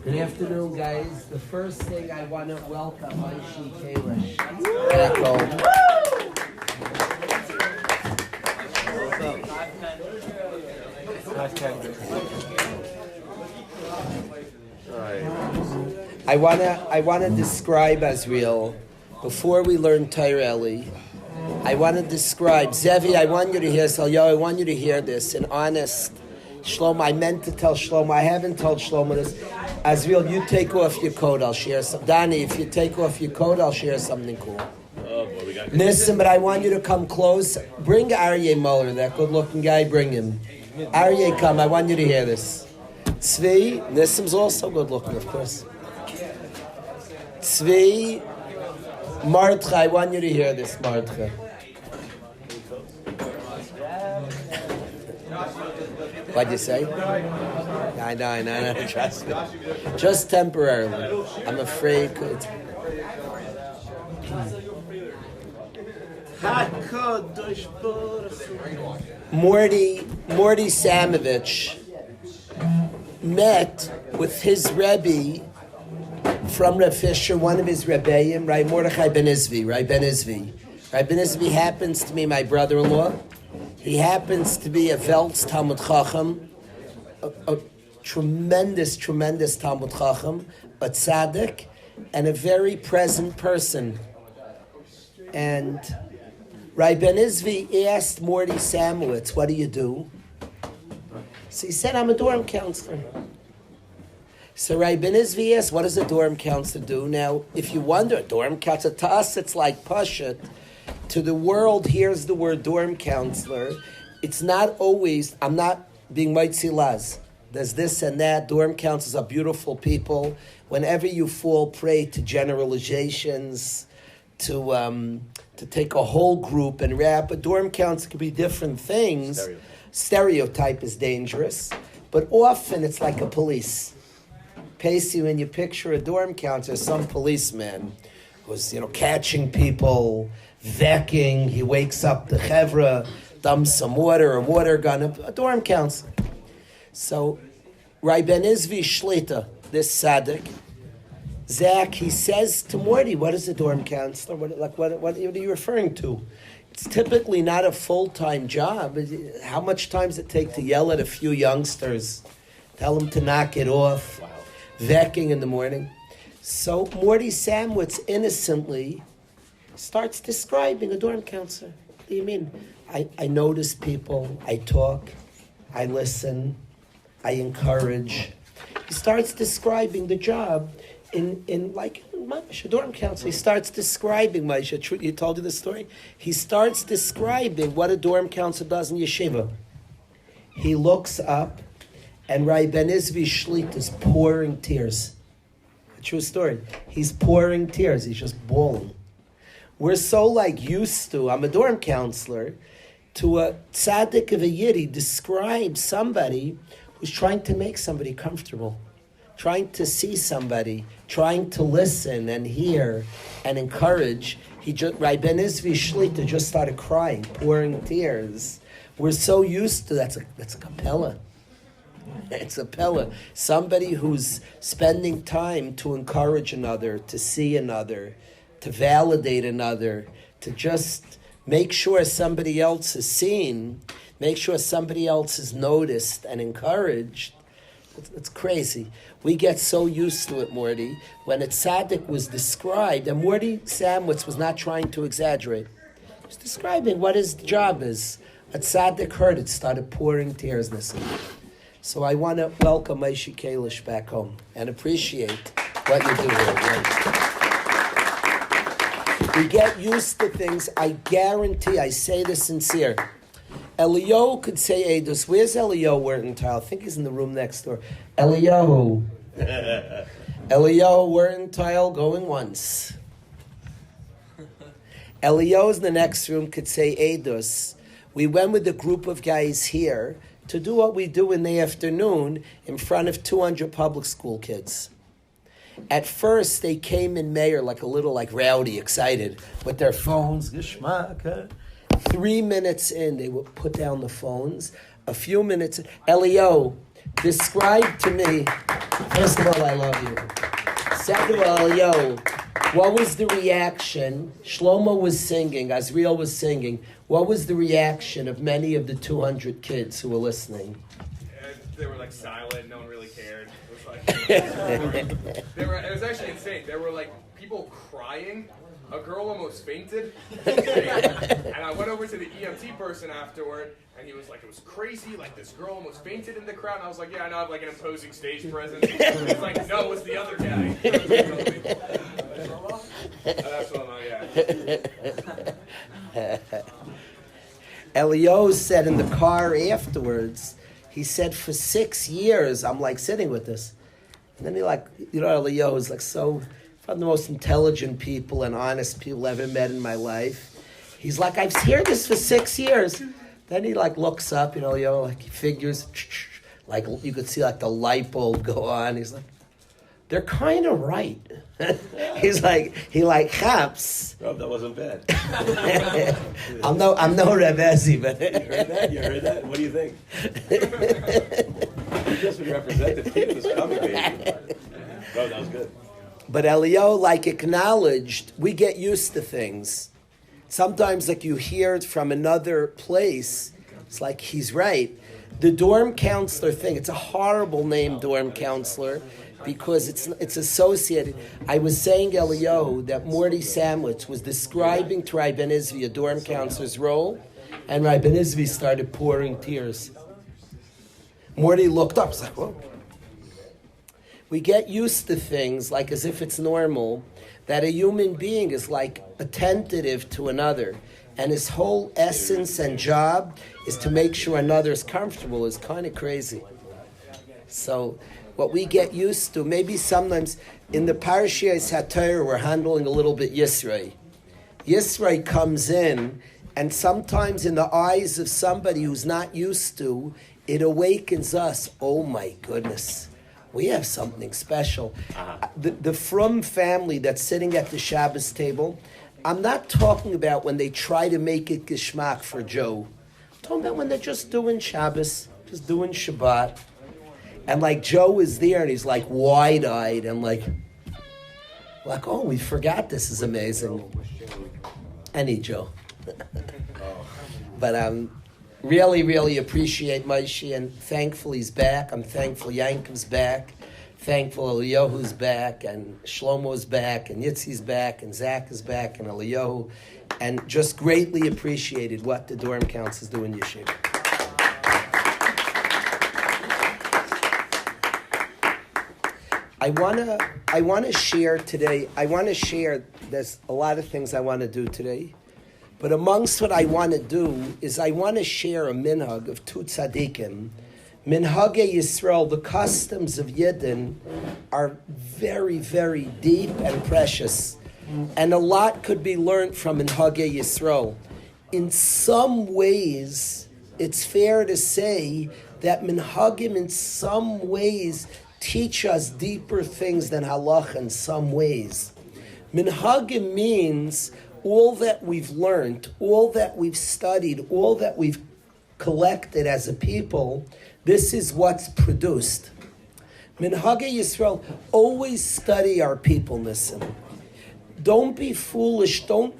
Good afternoon, guys. The first thing I want to welcome Rabbi Kalish back home. I wanna describe Azriel before we learn Torah Eli. I want to describe Zevi. I want you to hear Salyo. I want you to hear this. An honest Shlomo. I meant to tell Shlomo. I haven't told Shlomo this. Azriel, you take off your coat. I'll share some. Donnie, if you take off your coat, I'll share something cool. Oh boy, we got. Listen, but I want you to come close. Bring Aryeh Muller, that good-looking guy. Bring him. Aryeh, come. I want you to hear this. Tzvi, Nissim's also good-looking, of course. Tzvi, Martcha, I want you to hear this, Martcha. What'd you say? I know, trust me. Just temporarily. I'm afraid. Morty Samovich met with his Rebbe from Rav Fisher, one of his Rebbeim, right? Mordechai Ben Izvi, right? Ben Izvi. Right? Ben Izvi happens to be my brother-in-law. He happens to be a Veltz Talmud Chacham, a tremendous Talmud Chacham, a tzaddik, and a very present person. And Rabbi Ben Izvi asked Morty Samowitz, what do you do? So he said, I'm a dorm counselor. So Rabbi Ben Izvi asked, what does a dorm counselor do? Now, if you wonder, dorm counselor, to us it's like Pashat. To the world, here's the word dorm counselor. It's not always, I'm not being Maitzi Laz. There's this and that. Dorm counselors are beautiful people. Whenever you fall prey to generalizations, to take a whole group and wrap, a dorm counselor can be different things. Stereotype is dangerous, but often it's like a police. Pacey, when you picture a dorm counselor, some policeman who's, catching people, vecking, he wakes up the chevra, dumps some water, a water gun, a dorm counselor. So, Rabbi Ben Izvi Shlita, this tzaddik, Zach, he says to Morty, what is a dorm counselor? What are you referring to? It's typically not a full-time job. How much time does it take to yell at a few youngsters, tell them to knock it off, vecking in the morning? So Morty Samowitz innocently starts describing a dorm counselor. What do you mean? I notice people, I talk, I listen, I encourage. He starts describing the job in like a dorm counselor. He starts describing, Maisha, you told you the story? He starts describing what a dorm counselor does in yeshiva. He looks up, and Rabbi Ben Izvi Shlit is pouring tears. A true story. He's pouring tears. He's just bawling. We're so used to, I'm a dorm counselor, to a tzaddik of a yiddi describe somebody who's trying to make somebody comfortable, trying to see somebody, trying to listen and hear and encourage. Rabbi Ben Izvi Shlita just started crying, pouring tears. We're so used to that's a kapella. It's a pella. Somebody who's spending time to encourage another, to see another, to validate another, to just make sure somebody else is seen, make sure somebody else is noticed and encouraged. It's crazy. We get so used to it, Morty. When a tzaddik was described, and Morty Samowitz was not trying to exaggerate. He was describing what his job is. A tzaddik heard it, started pouring tears. So I want to welcome Rabbi Kalish back home and appreciate what you do here. Right? We get used to things. I guarantee, I say this sincere. Eliyahu could say Eidos. Where's Eliyahu Wertenthal? I think he's in the room next door. Eliyahu. Eliyahu Wertenthal going once. Eliyahu's in the next room could say Eidos. We went with a group of guys here to do what we do in the afternoon in front of 200 public school kids. At first, they came in mayor like a little rowdy, excited, with their phones. Geschmack. 3 minutes in, they would put down the phones. A few minutes, Elio, describe to me, first of all, I love you. Second of all, yo, what was the reaction? Shlomo was singing, Azriel was singing. What was the reaction of many of the 200 kids who were listening? They were like silent, no one really cared. It was actually insane. There were like people crying. A girl almost fainted. And I went over to the EMT person afterward, and he was like, it was crazy, like this girl almost fainted in the crowd. And I was like, yeah, I know I have like an imposing stage presence. He's like, no, it was the other guy. That's what Elio said in the car afterwards, he said, for 6 years, I'm like sitting with this. And then he like, Elio is like so, from the most intelligent people and honest people I've ever met in my life. He's like, I've heard this for 6 years. Then he like looks up, like he figures, like you could see like the light bulb go on. He's like, they're kind of right. He chaps. Rob, that wasn't bad. I'm no Rebezi, but You heard that? What do you think? You just been represented. Keep this coming, baby. Rob, that was good. But Elio acknowledged, we get used to things. Sometimes you hear it from another place, it's like he's right. The dorm counselor thing, it's a horrible name, dorm counselor, because it's associated. I was saying, Eliyahu, that Morty Sandwich was describing to Rabbi Izvi a dorm counselor's role, and Rabbi Izvi started pouring tears. Morty looked up, was like, whoa. We get used to things like as if it's normal, that a human being is like attentive to another, and his whole essence and job is to make sure another is comfortable, is kind of crazy. So what we get used to, maybe sometimes in the Parashiyas HaTorah we're handling a little bit Yisrei. Yisrei comes in, and sometimes in the eyes of somebody who's not used to, it awakens us, oh my goodness, we have something special. The Frum family that's sitting at the Shabbos table, I'm not talking about when they try to make it geschmack for Joe. I'm talking about when they're just doing Shabbos, just doing Shabbat. And Joe is there and he's like wide-eyed and like, oh, we forgot this is amazing. Any Joe. But really, really appreciate Moshe, and thankful he's back. I'm thankful Yankov's back. Thankful Eliyahu's back, and Shlomo's back, and Yitzi's back, and Zach is back, and Eliyahu. And just greatly appreciated what the dorm councils do in Yeshiva. I wanna share today. There's a lot of things I want to do today. But amongst what I want to do is I want to share a minhag of two tzaddikim. Minhagei Yisrael, the customs of Yidden, are very, very deep and precious. And a lot could be learned from Minhagei Yisrael. In some ways, it's fair to say that Minhagim in some ways teach us deeper things than halacha in some ways. Minhagim means all that we've learned, all that we've studied, all that we've collected as a people, this is what's produced. Minhagei Yisrael, always study our people, listen. Don't be foolish, don't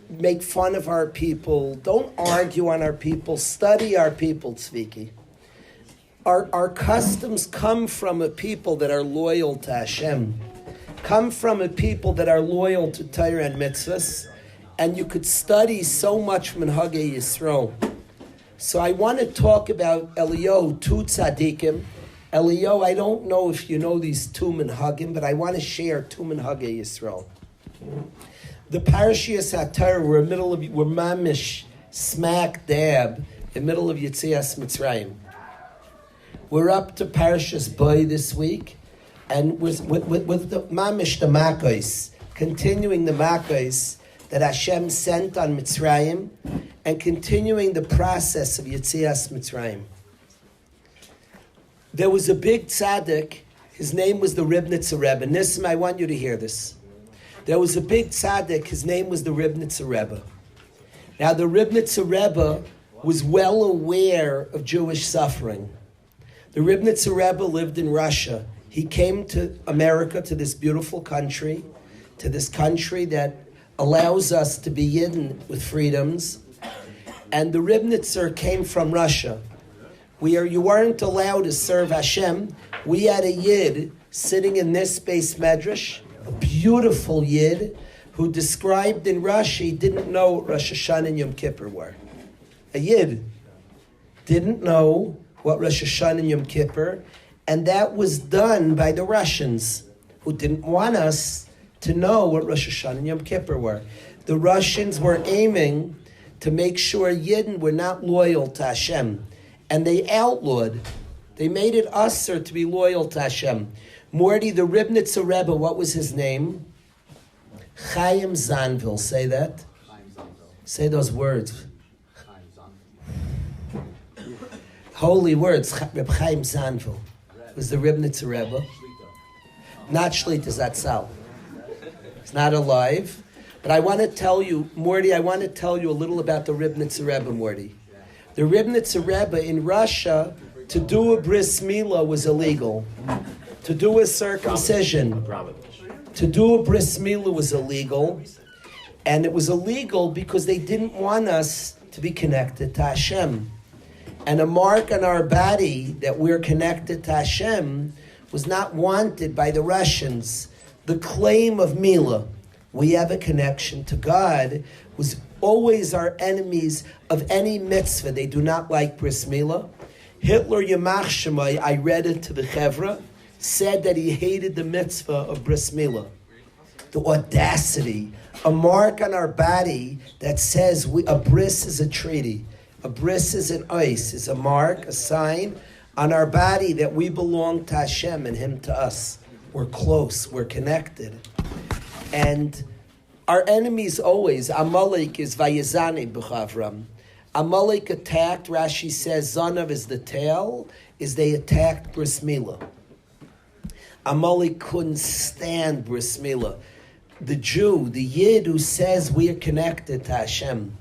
make fun of our people, don't argue on our people, study our people, Tzviki. Our customs come from a people that are loyal to Hashem, come from a people that are loyal to Torah and mitzvahs, and you could study so much from Minhagei Yisrael. So I want to talk about Elio, two tzaddikim. Elio, I don't know if you know these two Minhagim, but I want to share two Minhagei Yisrael. The Parashiyas HaTorah we're mamish smack dab in the middle of Yetzias Mitzrayim. We're up to Parashas Boy this week, and with the mamish the Makos, continuing the Makos that Hashem sent on Mitzrayim, and continuing the process of Yetzias Mitzrayim. There was a big tzaddik, his name was the Ribnitzer Rebbe. Nissim, I want you to hear this. There was a big tzaddik, his name was the Ribnitzer Rebbe. Now the Ribnitzer Rebbe was well aware of Jewish suffering. The Ribnitzer Rebbe lived in Russia. He came to America, to this beautiful country, to this country that allows us to be Yidden with freedoms. And the Ribnitzer came from Russia. You weren't allowed to serve Hashem. We had a Yid sitting in this base medrash, a beautiful Yid, who described in Rashi, didn't know what Rosh Hashanah and Yom Kippur were. A Yid didn't know what Rosh Hashanah and Yom Kippur, and that was done by the Russians, who didn't want us to know what Rosh Hashanah and Yom Kippur were. The Russians were aiming to make sure Yidden were not loyal to Hashem, and they outlawed. They made it usher to be loyal to Hashem. Morty, the Ribnitzer Rebbe, what was his name? Chaim Zanvil. Say that. Say those words. Holy words. Reb Chaim Zanvil was the Ribnitzer Rebbe. Not Shlita Zatzal. He's not alive. But I want to tell you, Morty, I want to tell you a little about the Ribnitzer Rebbe, Morty. The Ribnitzer Rebbe in Russia, to do a bris milah was illegal. To do a circumcision, to do a bris milah was illegal. And it was illegal because they didn't want us to be connected to Hashem. And a mark on our body that we're connected to Hashem was not wanted by the Russians. The claim of milah, we have a connection to God, was always our enemies of any mitzvah. They do not like bris milah. Hitler, Yamach Shemai, I read it to the Chevra, said that he hated the mitzvah of bris milah. The audacity, a mark on our body that says a bris is a treaty. A bris is an ice, is a mark, a sign on our body that we belong to Hashem and Him to us. We're close, we're connected. And our enemies always, Amalek is Vayezane B'chavram. Amalek attacked, Rashi says, Zanav is the tail, is they attacked bris milah. Amalek couldn't stand bris milah. The Jew, the Yid who says we are connected to Hashem,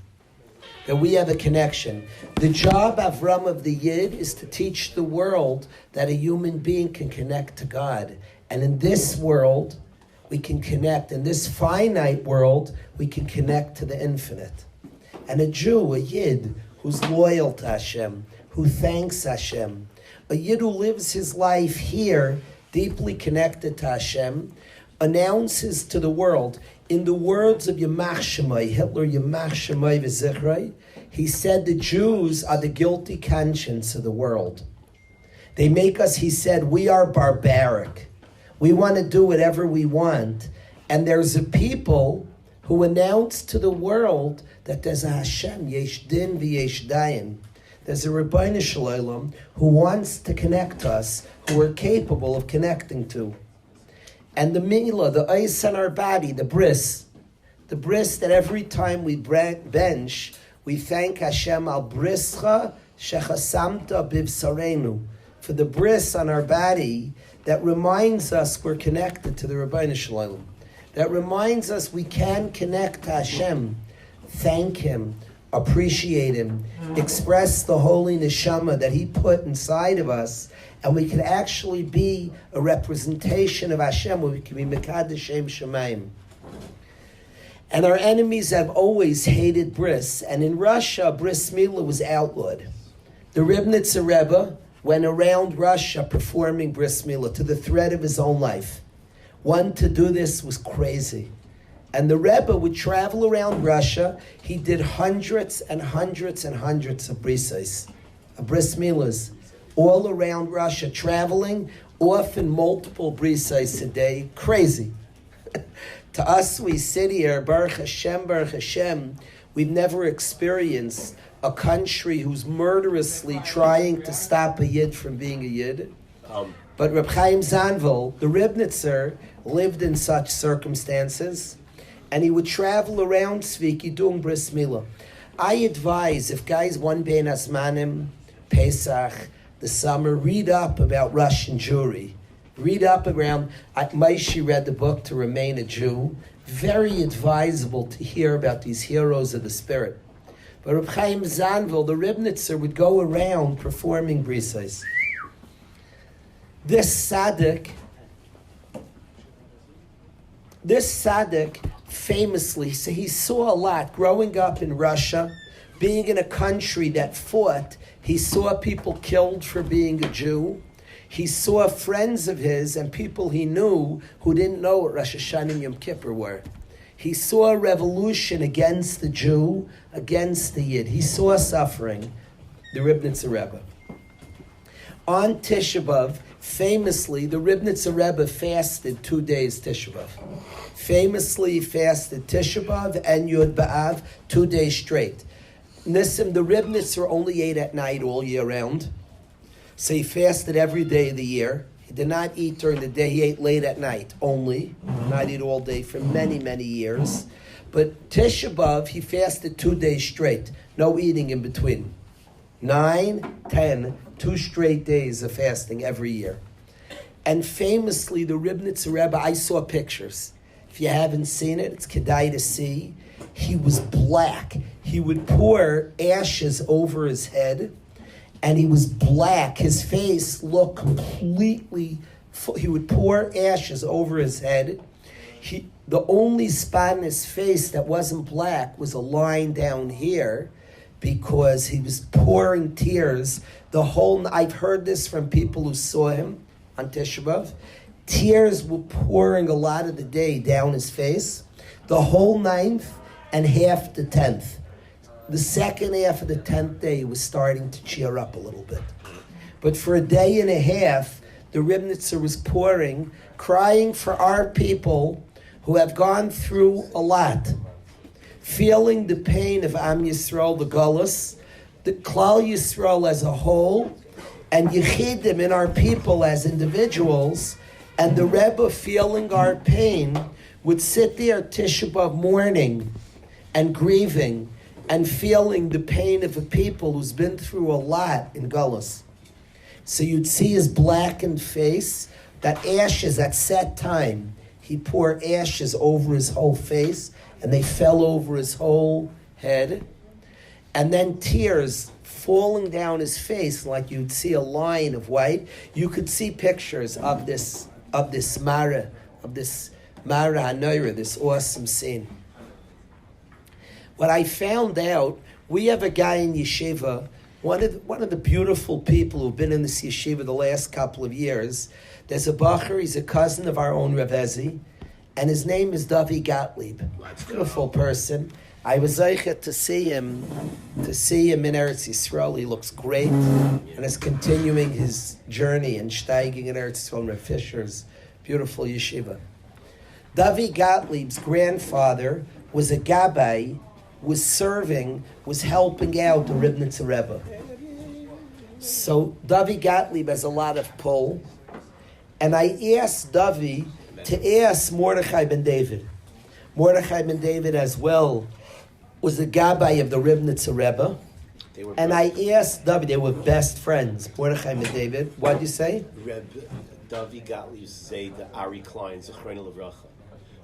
that we have a connection. The job, Avram, of the Yid is to teach the world that a human being can connect to God. And in this world, we can connect. In this finite world, we can connect to the infinite. And a Jew, a Yid, who's loyal to Hashem, who thanks Hashem, a Yid who lives his life here, deeply connected to Hashem, announces to the world, in the words of Yamach Shemai, Hitler, Yamach Shemai v'Zichrei, he said the Jews are the guilty conscience of the world. They make us, he said, we are barbaric. We want to do whatever we want. And there's a people who announce to the world that there's a Hashem, Yesh Din v'Yesh Dayan. There's a Rabbeinu Shalom who wants to connect us, who we're capable of connecting to. And the milah, the ice on our body, the bris that every time we bench, we thank Hashem al brischa shechasamta bivsarenu, for the bris on our body that reminds us we're connected to the Rabbeinu Shalom. That reminds us we can connect to Hashem, thank Him, appreciate Him, express the holy neshama that He put inside of us, and we can actually be a representation of Hashem, where we can be Mekadesh Shem Shemaim. And our enemies have always hated bris, and in Russia, bris milah was outlawed. The Ribnitzer Rebbe went around Russia performing bris milah to the threat of his own life. One to do this was crazy. And the Rebbe would travel around Russia. He did hundreds and hundreds and hundreds of bris milahs, all around Russia, traveling, often multiple brisais a day. Crazy. To us, we sit here, Baruch Hashem, we've never experienced a country who's murderously trying to stop a Yid from being a Yid. But Reb Chaim Zanvil, the Ribnitzer, lived in such circumstances, and he would travel around Sviki doing bris milah. I advise, if guys one bein Asmanim, Pesach, the summer, read up about Russian Jewry. Read up around, Maishi read the book To Remain a Jew. Very advisable to hear about these heroes of the spirit. But Reb Chaim Zanvil, the Ribnitzer, would go around performing brisais. This tzaddik famously, so he saw a lot growing up in Russia, being in a country that fought. He saw people killed for being a Jew. He saw friends of his and people he knew who didn't know what Rosh Hashanah and Yom Kippur were. He saw a revolution against the Jew, against the Yid. He saw suffering, the Ribnitzer Rebbe. On Tisha B'Av, famously, the Ribnitzer Rebbe fasted 2 days Tisha B'Av. Famously fasted Tisha B'Av and Yud B'Av 2 days straight. Nissim, the Ribnitzer only ate at night all year round. So he fasted every day of the year. He did not eat during the day. He ate late at night only. Did not eat all day for many, many years. But Tisha B'Av, he fasted 2 days straight. No eating in between. 9, 10, 2 straight days of fasting every year. And famously, the Ribnitzer Rebbe, I saw pictures. If you haven't seen it, it's kedai to see. He was black. He would pour ashes over his head, and he was black. His face looked completely full. He would pour ashes over his head. The only spot in his face that wasn't black was a line down here, because he was pouring tears. I've heard this from people who saw him on Tisha B'Av. Tears were pouring a lot of the day down his face. The whole 9th and half the 10th. The second half of the 10th day he was starting to cheer up a little bit. But for a day and a half, the Ribnitzer was pouring, crying for our people who have gone through a lot, feeling the pain of Am Yisrael, the Gullus, the Klal Yisrael as a whole, and Yechidim in our people as individuals, and the Rebbe feeling our pain would sit there Tisha B'Av mourning and grieving and feeling the pain of a people who's been through a lot in Gullus. So you'd see his blackened face, that ashes at set time. He poured ashes over his whole face, and they fell over his whole head. And then tears falling down his face, like you'd see a line of white. You could see pictures of this Mara Hanoira, this awesome scene. What I found out, we have a guy in yeshiva, one of the beautiful people who've been in this yeshiva the last couple of years. There's a bacher, he's a cousin of our own Rav Ezi, and his name is Davi Gottlieb. Beautiful person. I was zeichet to see him in Eretz Yisrael. He looks great, and is continuing his journey and steiging in Eretz Yisrael, Rav Fisher's beautiful yeshiva. Davi Gottlieb's grandfather was a gabbai, was helping out the Ribnitzer Rebbe. So Davi Gottlieb has a lot of pull, and I asked Davi to ask Mordechai ben David. Mordechai ben David as well was the gabbai of the Ribnitzer Rebbe. And I asked Davi, they were best friends, Mordechai ben David. What did you say? Davi Gottlieb said that Ari Klein, Zechrona Levracha,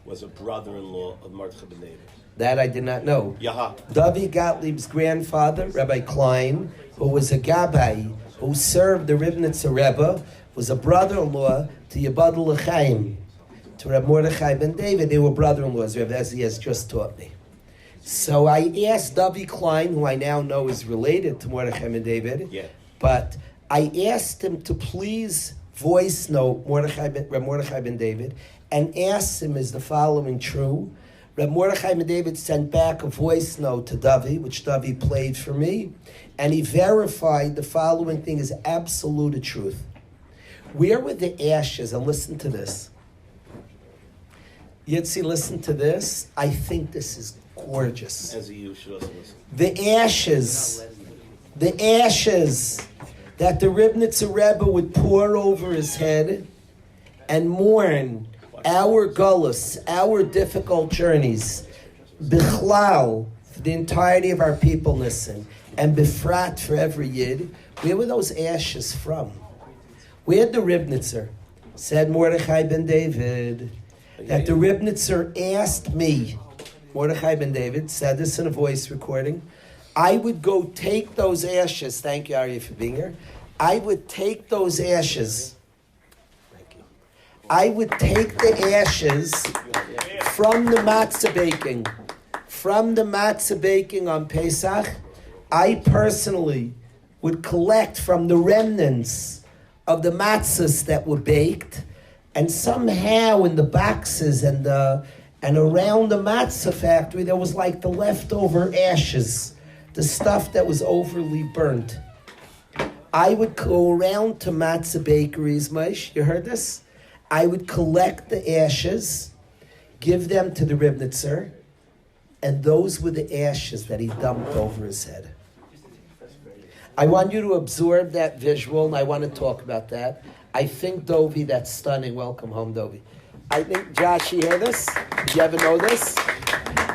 was a brother-in-law of Mordechai ben David. That I did not know. Yaha. Davi Gottlieb's grandfather, Rabbi Klein, who was a gabbai, who served the Ribnitzer Rebbe, was a brother-in-law to Yabad L'chaim, to Reb Mordechai ben David. They were brother-in-laws, Reb Ezi has just taught me. So I asked Davi Klein, who I now know is related to Mordechai ben David, but I asked him to please voice note Reb Mordechai ben David, and asked him, is the following true? Reb Mordechai ben David sent back a voice note to Davi, which Davi played for me, and he verified the following thing is absolute truth. Where were the ashes? And listen to this. Yitzi, listen to this. I think this is gorgeous. As you should also listen. The ashes that the Ribnitzer Rebbe would pour over his head and mourn our gullus, our difficult journeys, bichlal, for the entirety of our peopleness, and befrat for every yid. Where were those ashes from? Where had the Ribnitzer? Said Mordechai ben David, that the Ribnitzer asked me, Mordechai ben David said this in a voice recording, I would go take those ashes, thank you Aryeh for being here, I would take those ashes I would take the ashes from the matzah baking. From the matzah baking on Pesach, I personally would collect from the remnants of the matzahs that were baked, and somehow in the boxes and around the matzah factory, there was like the leftover ashes, the stuff that was overly burnt. I would go around to matzah bakeries, Maish, you heard this? I would collect the ashes, give them to the Ribnitzer, and those were the ashes that he dumped over his head. I want you to absorb that visual, and I want to talk about that. I think, Dovi, that's stunning. Welcome home, Dovi. I think, Josh, you hear this? Did you ever know this?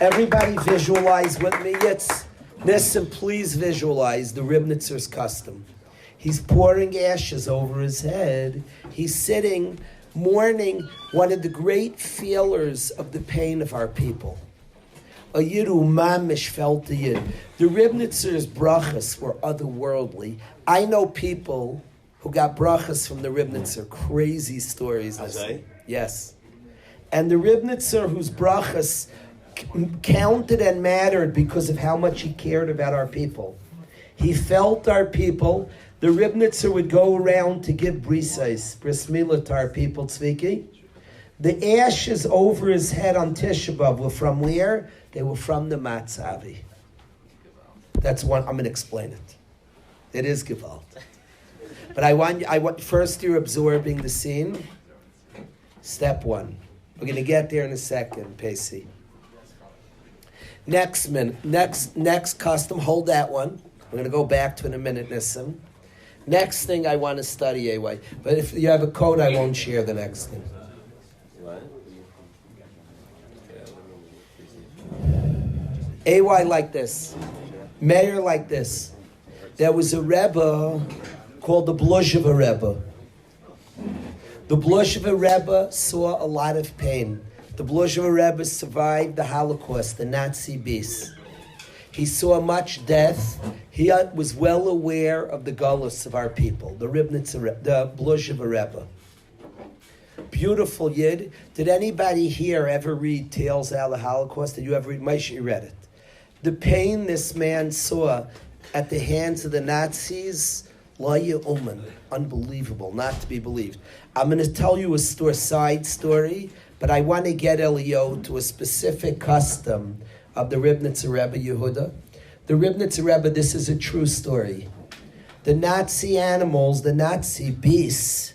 Everybody visualize with me. It's Nissim, please visualize the Ribnitzer's custom. He's pouring ashes over his head. He's sitting, mourning one of the great feelers of the pain of our people. A Yidu mamish felt the Yid. The Ribnitzer's brachas were otherworldly. I know people who got brachas from the Ribnitzer. Crazy stories. Yes. And the Ribnitzer, whose brachas counted and mattered because of how much he cared about our people. He felt our people. The Ribnitzer would go around to give bris milah to our people, Tzviki. The ashes over his head on Tisha B'Av were from where? They were from the Matzah. That's one. I'm going to explain it. It is Gewalt. But I want first you're absorbing the scene. Step one. We're going to get there in a second, Pacey. Next custom. Hold that one. We're going to go back to in a minute, Nissim. Next thing I want to study, AY. But if you have a code, I won't share the next thing. AY like this. Mayor like this. There was a Rebbe called the Blusheva Rebbe. The Blusheva Rebbe saw a lot of pain. The Blusheva Rebbe survived the Holocaust, the Nazi beast. He saw much death. He was well aware of the gullus of our people, the Ribnitzer, the Blusheva Rebbe. Beautiful Yid. Did anybody here ever read Tales Out of the Holocaust? Did you ever read? Moshe, you read it. The pain this man saw at the hands of the Nazis, La Ye'uman, unbelievable, not to be believed. I'm going to tell you a side story, but I want to get Elio to a specific custom of the Ribnitzer Rebbe Yehuda. The Ribnitzer Rebbe, this is a true story. The Nazi animals, the Nazi beasts,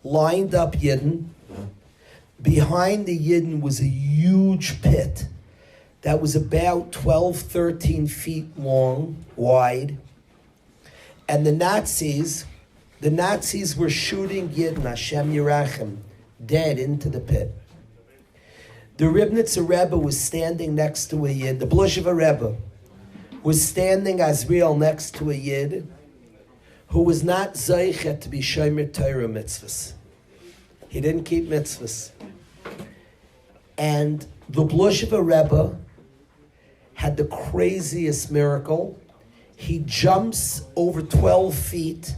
lined up Yidden. Behind the Yidden was a huge pit that was about 12, 13 feet long, wide. And the Nazis were shooting Yidden, Hashem Yerachem, dead into the pit. The Ribnitzer Rebbe was standing next to a Yid. The Blusheva Rebbe was standing Azriel next to a Yid who was not Zeichet to be Shomer Torah mitzvahs. He didn't keep mitzvahs. And the Blusheva Rebbe had the craziest miracle. He jumps over 12 feet,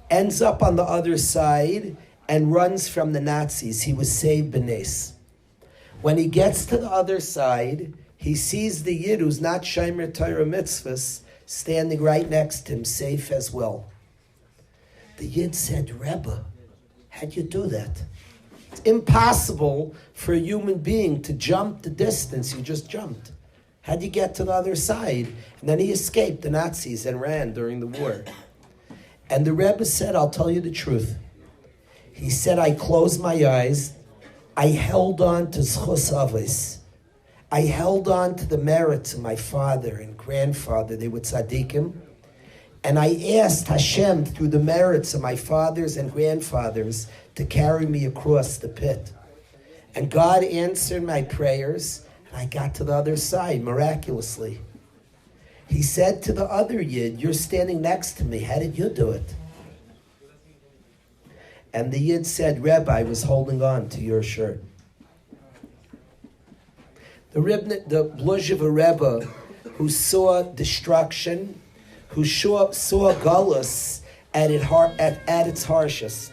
ends up on the other side, and runs from the Nazis. He was saved b'nes. When he gets to the other side, he sees the Yid who's not Shomer Torah mitzvahs standing right next to him, safe as well. The Yid said, Rebbe, how'd you do that? It's impossible for a human being to jump the distance you just jumped. How'd you get to the other side? And then he escaped the Nazis and ran during the war. And the Rebbe said, I'll tell you the truth. He said, I closed my eyes. I held on to Zchus Avos. I held on to the merits of my father and grandfather. They were tzaddikim. And I asked Hashem through the merits of my fathers and grandfathers to carry me across the pit. And God answered my prayers. I got to the other side miraculously. He said to the other Yid, you're standing next to me. How did you do it? And the Yid said, Rebbe, I was holding on to your shirt. The Blusheva Rebbe, who saw destruction, who saw Gullus at its harshest.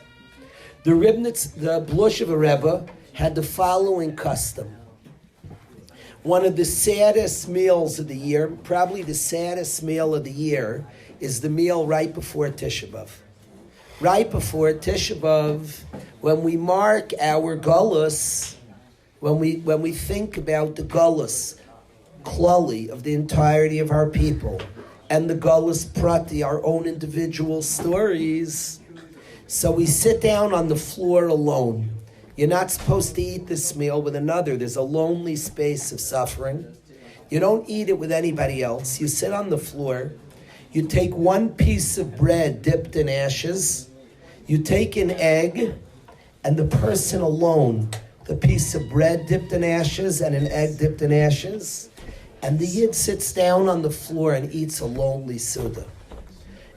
The Blushever Rebbe had the following custom. One of the saddest meals of the year, probably the saddest meal of the year, is the meal right before Tisha B'Av. Right before Tisha B'Av, when we mark our Gullus, when we think about the Gullus, klali, of the entirety of our people, and the Gullus Prati, our own individual stories, so we sit down on the floor alone. You're not supposed to eat this meal with another. There's a lonely space of suffering. You don't eat it with anybody else. You sit on the floor. You take one piece of bread dipped in ashes. You take an egg, and the person alone, the piece of bread dipped in ashes and an egg dipped in ashes, and the Yid sits down on the floor and eats a lonely Suda.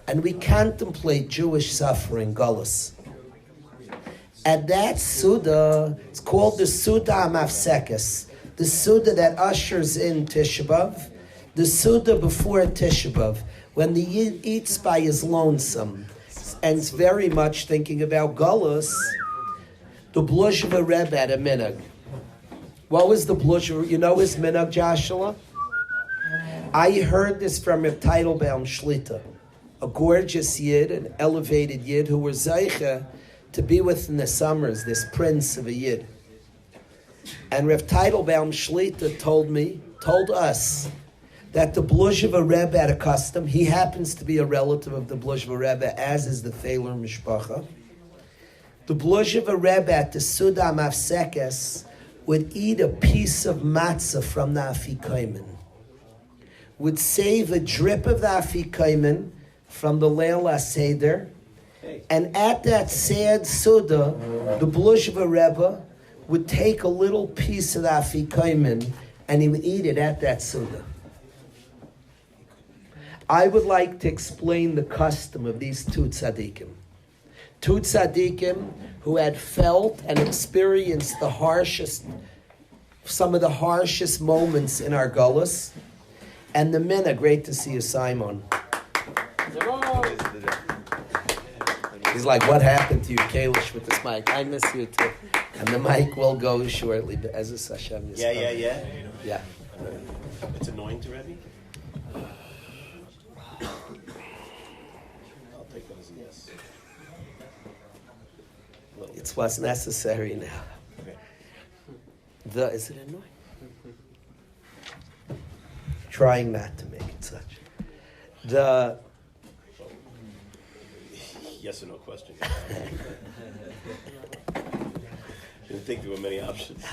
And we contemplate Jewish suffering, Gullus. And that Suda, it's called the Suda Mafsekes, the Suda that ushers in Tisha B'Av, the Suda before Tisha B'Av, when the Yid eats by his lonesome, and it's very much thinking about Gullus. The Blushever Rebbe had a minhag. What was the Blushever? You know his minhag, Joshua? I heard this from Reb Teitelbaum Shlita, a gorgeous Yid, an elevated Yid, who was Zeicha to be with in the summers, this prince of a Yid. And Reb Teitelbaum Shlita told us, that the Blushever Rebbe had a custom. He happens to be a relative of the Blushever Rebbe, as is the Thaler Mishpacha. The Blushever Rebbe at the Suda Mafsekes would eat a piece of matzah from the Afikomen, would save a drip of the Afikomen from the Leil HaSeder, and at that sad Suda, the Blushever Rebbe would take a little piece of the Afikomen and he would eat it at that Suda. I would like to explain the custom of these two tzaddikim. Two tzaddikim who had felt and experienced some of the harshest moments in our Gullus. And the minhag, great to see you, Simon. He's like, what happened to you, Kalish, with this mic? I miss you too. And the mic will go shortly. As a Hashem. Yeah. It's annoying to Rebbe? I'll take that as a yes. It's what's necessary now. Okay. Is it annoying? Trying not to make it such. Yes or no question. Didn't think there were many options.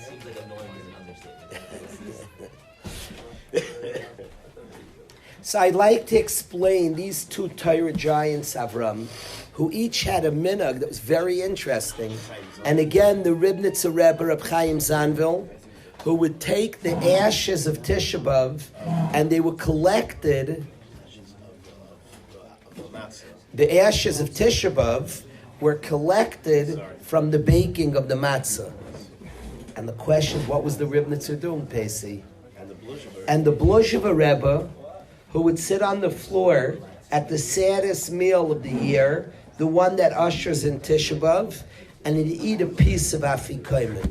Seems like annoying is an understatement. So I'd like to explain these two Torah giants, Avram, who each had a minhag that was very interesting. And again, the Ribnitzer Rebbe, Reb Chaim Zanvil, who would take the ashes of Tisha B'Av, and they were collected. The ashes of Tisha B'Av were collected from the baking of the Matzah. And the question is, what was the Ribnitzer doing, Pesi? And the Blushever Rebbe, who would sit on the floor at the saddest meal of the year, the one that ushers in Tisha B'Av, and he'd eat a piece of Afikomen.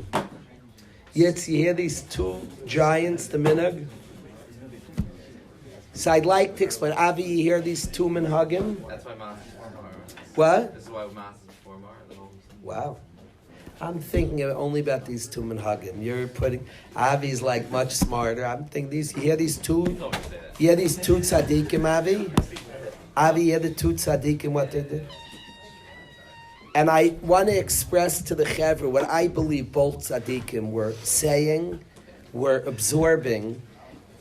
Yet you hear these two giants, the minhag? So I'd like to explain. Avi, you hear these two minhagim? That's why Mass is before Mar. What? This is why Mass is before Mar. Wow. I'm thinking only about these two minhagim. You're putting, Avi's like much smarter. I'm thinking you hear these two tzaddikim, Avi? Avi, you hear the two tzaddikim, what they did? And I want to express to the Chevra what I believe both tzaddikim were saying, were absorbing,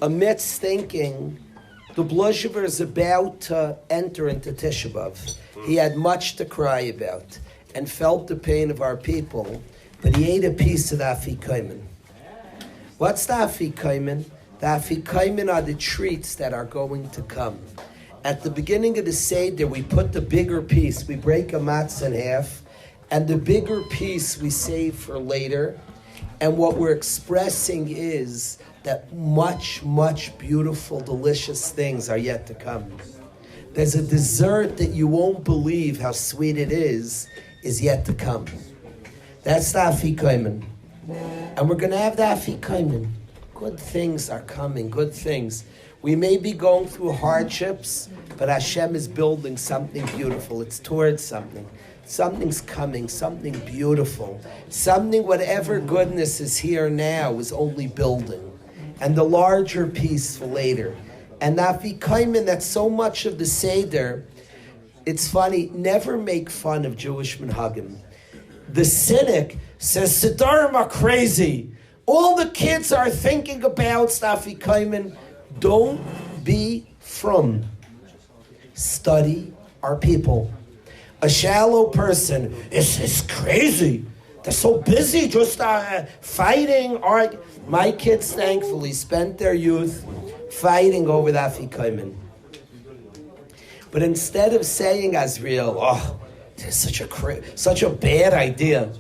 amidst thinking the Blushever is about to enter into Tisha B'Av. He had much to cry about and felt the pain of our people, but he ate a piece of the Afikomen. What's the Afikomen? The Afikomen are the treats that are going to come. At the beginning of the Seder, we put the bigger piece, we break a matzah in half, and the bigger piece we save for later. And what we're expressing is that much, much beautiful, delicious things are yet to come. There's a dessert that you won't believe how sweet it is. is yet to come. That's the Afikomen. And we're going to have the Afikomen. Good things are coming, good things. We may be going through hardships, but Hashem is building something beautiful. It's towards something. Something's coming, something beautiful. Something, whatever goodness is here now, is only building. And the larger piece for later. And Afikomen, that's so much of the Seder. It's funny, never make fun of Jewish minhagim. The cynic says, Siddharim are crazy. All the kids are thinking about Afikomen. Don't be from. Study our people. A shallow person is crazy. They're so busy just fighting. My kids, thankfully, spent their youth fighting over the Afikomen. But instead of saying, Azriel, oh, this is such a bad idea.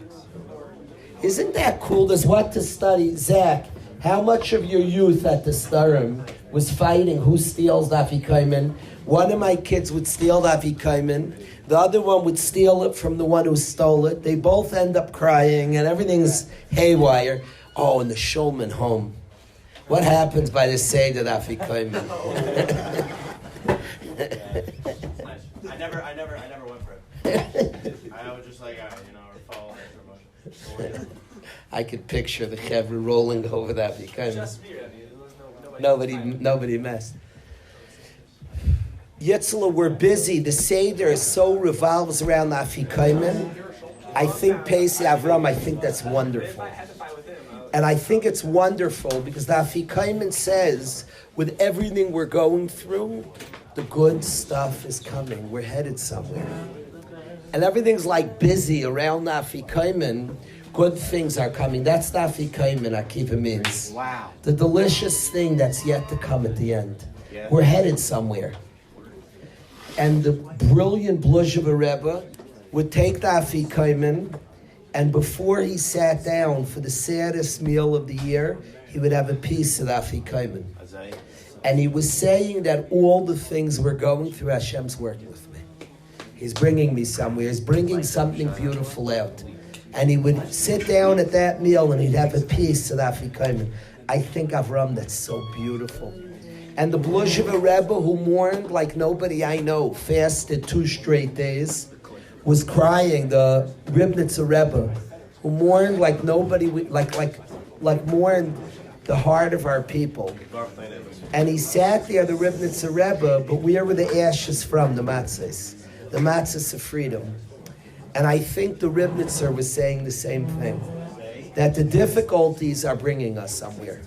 Isn't that cool? There's what to study. Zach, how much of your youth at the Starim was fighting who steals the Afikomen? One of my kids would steal the Afikomen. The other one would steal it from the one who stole it. They both end up crying and everything's haywire. Oh, and the shulman home. What happens by the Seder Afikomen? I never went for it. I was just like, follow that promotion. I could picture the chevra rolling over that Afikomen. Just me, there was Nobody messed. Yitzhak, we're busy. The Seder so revolves around the Afikomen. I think Pesach Avram, I think that's wonderful. And I think it's wonderful because the Afikomen says, with everything we're going through, the good stuff is coming. We're headed somewhere. And everything's like busy around the Afikomen. Good things are coming. That's the Afikomen, Akiva means. Wow. The delicious thing that's yet to come at the end. Yeah. We're headed somewhere. And the brilliant Bluzheva Rebbe would take the Afikomen, and before he sat down for the saddest meal of the year, he would have a piece of the Afikomen. And he was saying that all the things we're going through, Hashem's working with me. He's bringing me somewhere. He's bringing something beautiful out. And he would sit down at that meal and he'd have a piece of the Afikomen. I think Avram, that's so beautiful. And the Bluzheva Rebbe, who mourned like nobody I know, fasted 2 straight days, was crying. The Ribnitzer Rebbe, who mourned like nobody, like mourned the heart of our people. And he sat there, the Ribnitzer Rebbe, but where were the ashes from? The matzahs. The matzahs of freedom. And I think the Ribnitzer was saying the same thing, that the difficulties are bringing us somewhere.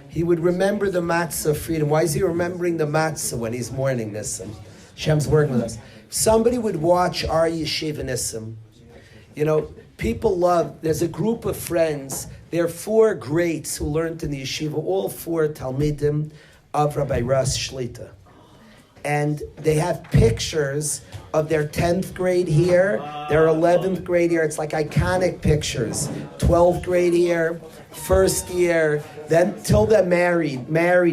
He would remember the matzah of freedom. Why is he remembering the matzah when he's mourning Nissim? Hashem's working with us. Somebody would watch our Yeshiva Nissim. People love, there's a group of friends, there are 4 greats who learned in the yeshiva, all 4 Talmidim of Rabbi Russ Shlita. And they have pictures of their 10th grade here, their 11th grade here. It's like iconic pictures. 12th grade here, first year, then till they're married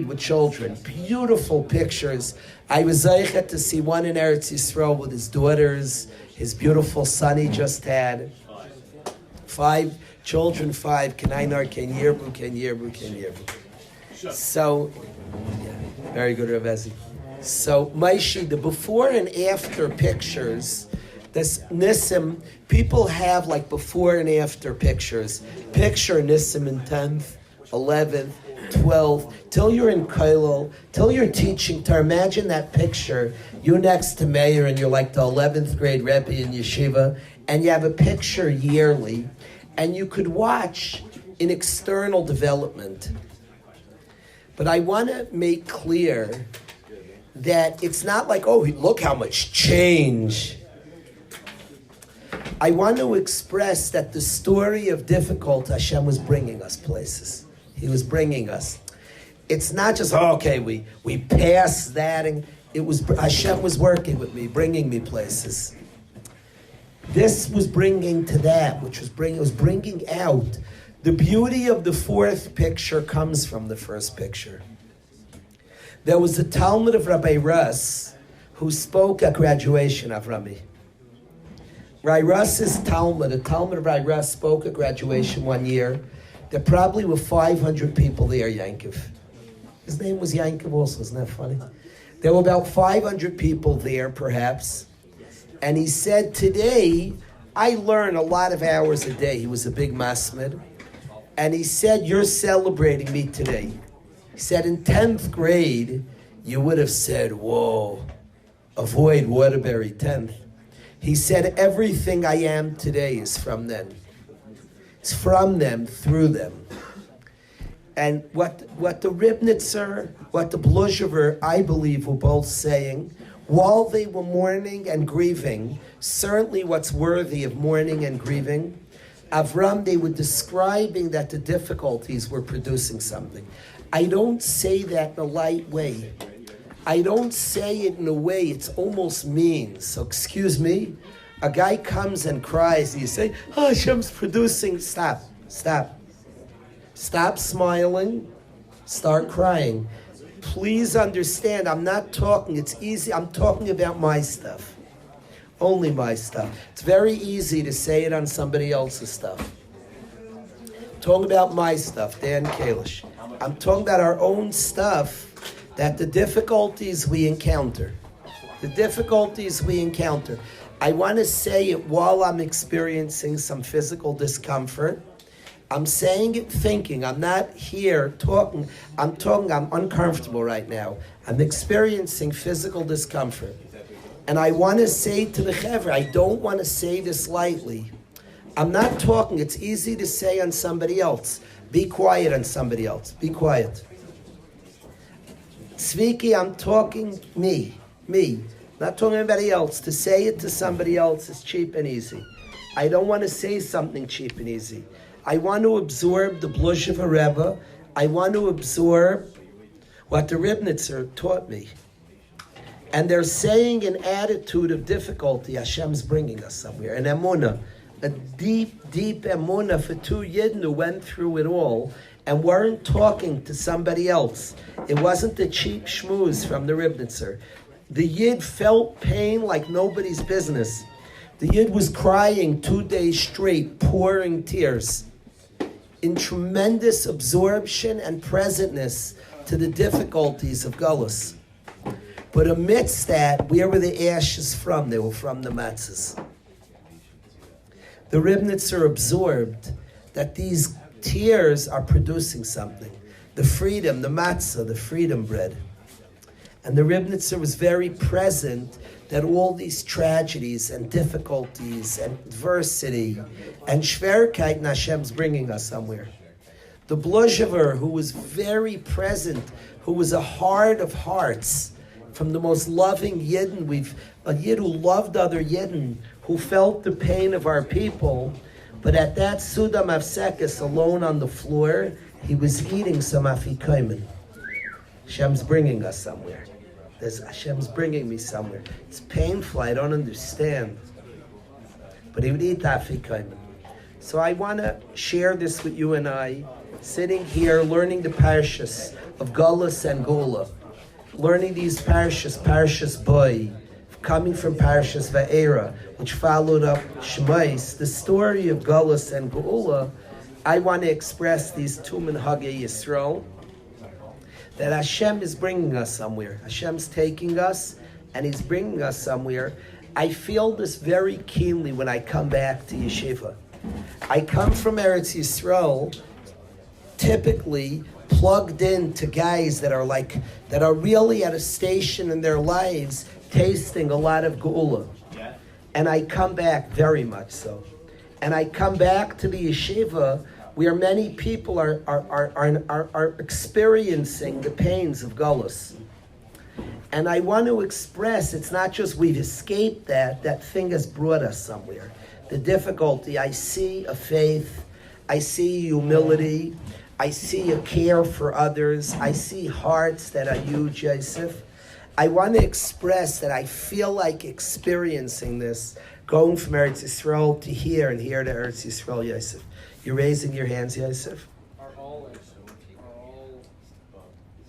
with children. Beautiful pictures. I was zeichet to see one in Eretz Yisrael with his daughters, his beautiful son he just had. 5 children, 5. Kenainar, Ken Yerbu. So, yeah, very good, Rav Ezi. So, Maishi, the before and after pictures, this Nissim, people have like before and after pictures. Picture Nissim in 10th, 11th, 12th, till you're in Kailul, till you're teaching, to imagine that picture, you next to Meir and you're like the 11th grade Rebbe in Yeshiva, and you have a picture yearly, and you could watch in external development. But I want to make clear that it's not like, oh, look how much change. I want to express that the story of difficult, Hashem was bringing us places. He was bringing us. It's not just, we passed that, and Hashem was working with me, bringing me places. This was bringing to that, which was bringing out. The beauty of the 4th picture comes from the 1st picture. There was a Talmud of Rabbi Russ who spoke at graduation of Rami. Rai Russ's Talmud, a Talmud of Rai Russ spoke at graduation one year. There probably were 500 people there, Yankov. His name was Yankov also, isn't that funny? There were about 500 people there, perhaps. And he said, today, I learn a lot of hours a day. He was a big masmid. And he said, you're celebrating me today. He said, in 10th grade, you would have said, whoa, avoid Waterbury 10th. He said, everything I am today is from them. It's from them, through them. And what the Ribnitzer, what the Bluzhever, I believe, were both saying, while they were mourning and grieving, certainly what's worthy of mourning and grieving, Avram, they were describing that the difficulties were producing something. I don't say that in a light way. I don't say it in a way it's almost mean. So excuse me, a guy comes and cries, and you say, oh, Hashem's producing. Stop. Stop smiling, start crying. Please understand, I'm not talking, it's easy, I'm talking about my stuff. Only my stuff. It's very easy to say it on somebody else's stuff. I'm talking about my stuff, Dan Kalish. I'm talking about our own stuff, that the difficulties we encounter. I want to say it while I'm experiencing some physical discomfort. I'm saying it thinking. I'm not here talking. I'm uncomfortable right now. I'm experiencing physical discomfort. And I want to say to the Chevra, I don't want to say this lightly. I'm not talking. It's easy to say on somebody else. Be quiet on somebody else. Be quiet. Tzviki, I'm talking me. Not talking anybody else. To say it to somebody else is cheap and easy. I don't want to say something cheap and easy. I want to absorb the blush of a Rebbe. I want to absorb what the Ribnitzer taught me. And they're saying an attitude of difficulty Hashem's bringing us somewhere. An emunah, a deep emunah for two Yidden who went through it all and weren't talking to somebody else. It wasn't the cheap schmooze from the Ribnitzer. The Yid felt pain like nobody's business. The Yid was crying 2 days straight, pouring tears, in tremendous absorption and presentness to the difficulties of Gullus. But amidst that, where were the ashes from? They were from the Matzahs. The Ribnitzer absorbed that these tears are producing something. The freedom, the Matzah, the freedom bread. And the Ribnitzer was very present that all these tragedies and difficulties and adversity and Schwerkeit and Hashem's bringing us somewhere. The Bluzhever, who was very present, who was a heart of hearts, from the most loving Yidden, a Yid who loved other Yidden, who felt the pain of our people, but at that Sudam Avsekis, alone on the floor, he was eating some afikomen. Hashem's bringing us somewhere. Hashem's bringing me somewhere. It's painful, I don't understand. But he would eat afikomen. So I want to share this with you and I, sitting here learning the parashas of Gullus and Gula, learning these parashas Boy, coming from parashas Va'era, which followed up Shemais, the story of Gullus and Gula. I want to express these two minhagei Yisrael, that Hashem is bringing us somewhere. Hashem's taking us, and He's bringing us somewhere. I feel this very keenly when I come back to yeshiva. I come from Eretz Yisrael, typically plugged in to guys that are really at a station in their lives, tasting a lot of geula. Yeah. And I come back very much so. And I come back to the yeshiva where many people are experiencing the pains of Gullus. And I want to express, it's not just we've escaped that thing has brought us somewhere. The difficulty, I see a faith, I see humility, I see a care for others, I see hearts that are huge, Yosef. I want to express that I feel like experiencing this, going from Eretz Yisrael to here and here to Eretz Yisrael, Yosef. You're raising your hands, Yosef? Are all, is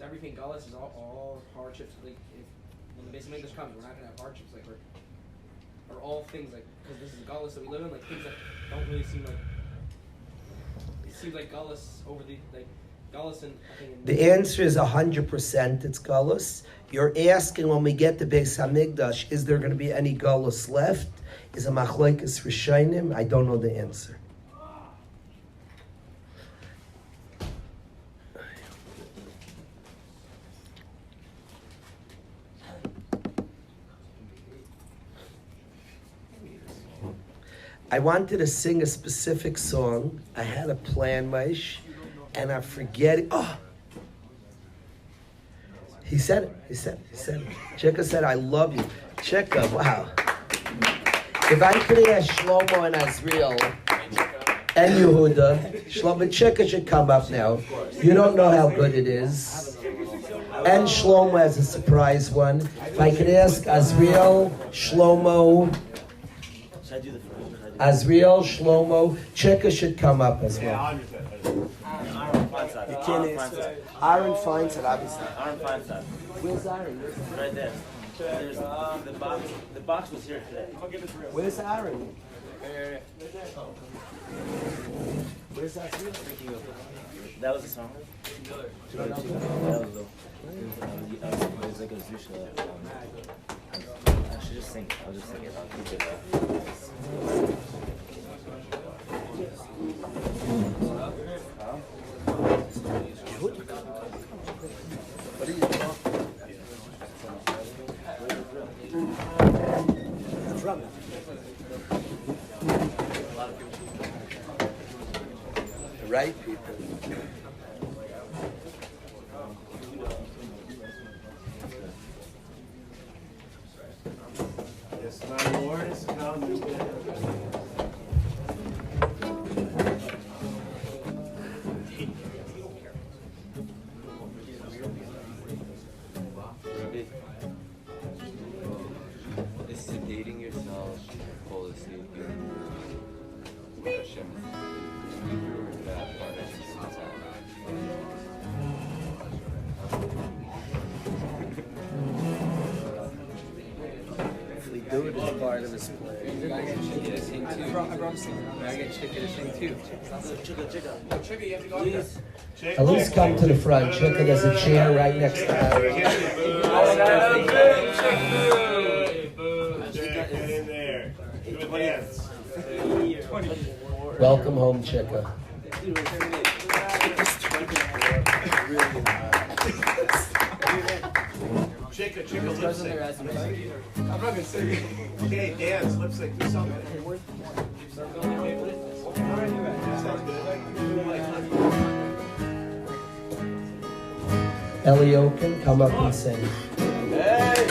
everything Gullus, is all hardships, like, when the base of English comes, we're not going to have hardships, like, we're, are all things like, because this is Gullus that we live in, like things that don't really seem like, it seems like Gullus over the, like, Gullus and I think. The answer is 100% it's Gullus. You're asking when we get to Beis Hamikdash, is there going to be any Gullus left? Is a Machlokes Rishonim? I don't know the answer. I wanted to sing a specific song. I had a plan, Maish, and I'm forgetting. Oh! He said it. He said it. Chika said, I love you. Chika, wow. If I could ask Shlomo and Azriel and Yehuda, Shlomo, Chika should come up now. You don't know how good it is. And Shlomo has a surprise one. If I could ask Azriel, Shlomo, Azriel, Shlomo, Chika should come up as well. You can't answer. Aaron finds it, obviously. Aaron finds that. Where's Aaron? Right there. There's the box. The box was here today. Where's Aaron? Where's Azriel? That was a song. That was like a Zusha. I should just sing. I'll just sing it. I'll keep it. What are you talking about? Drum. The right people. Yes, my Lord is come together. Is sedating yourself fall asleep with Hashem that part of If we do it as part of his plan. You gotta get Chika to sing too. I brought him singing. You gotta get Chika to sing too. Chicka, you have to go up there. At least come to the front. Chika, there's a chair right next to Aaron. Get in there. Do a dance. Welcome home, Chika. Chicka, lip sync. I'm not gonna sing it. Okay, dance, lip sync, do something. Elio can come up and sing. Hey!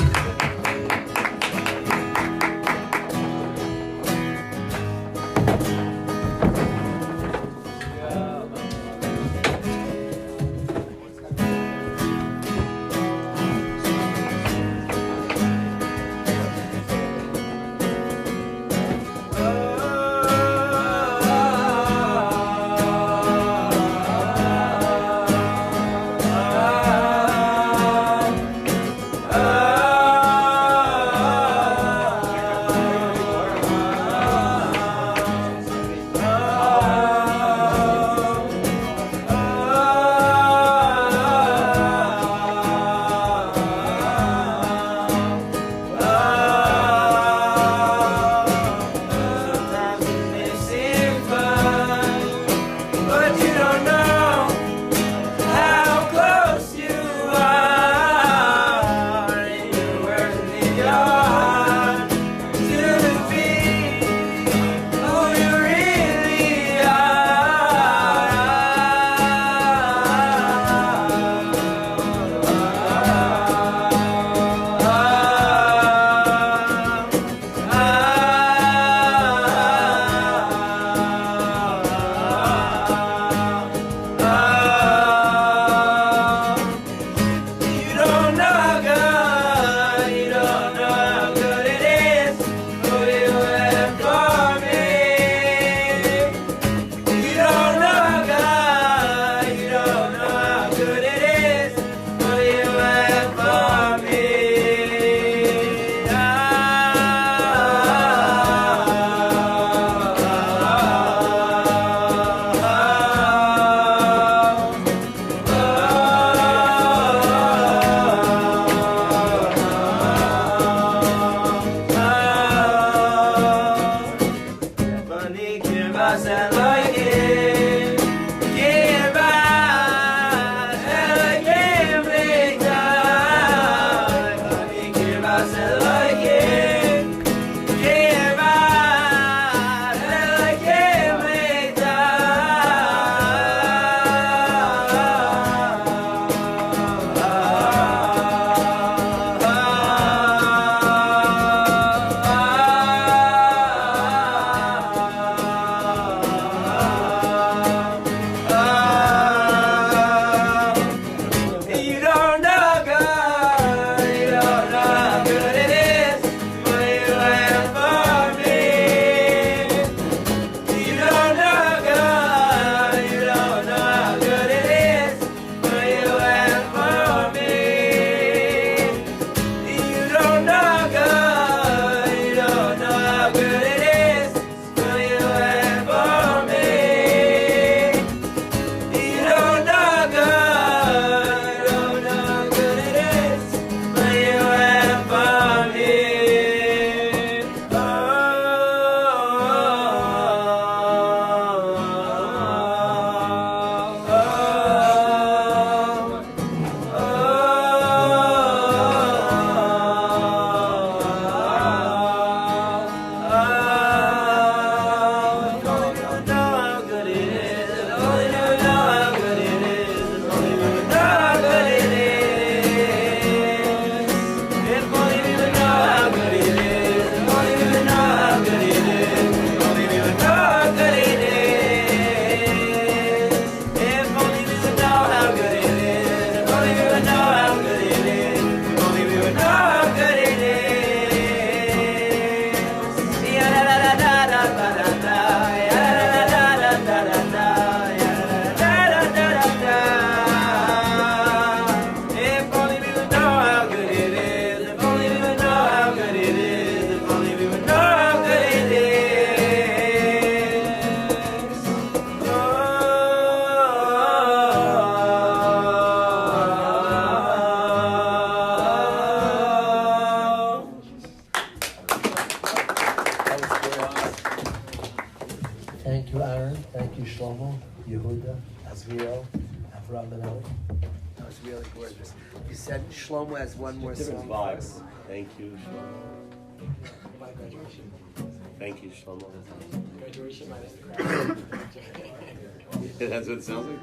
Thank you, Aaron. Thank you, Shlomo, Yehuda, Azriel, Avram and Ali. That was really gorgeous. You said Shlomo has one more Different song for vibes. us. Thank you, Shlomo. My graduation. Thank you, Shlomo. Graduation minus the crowd. That's what it sounds like.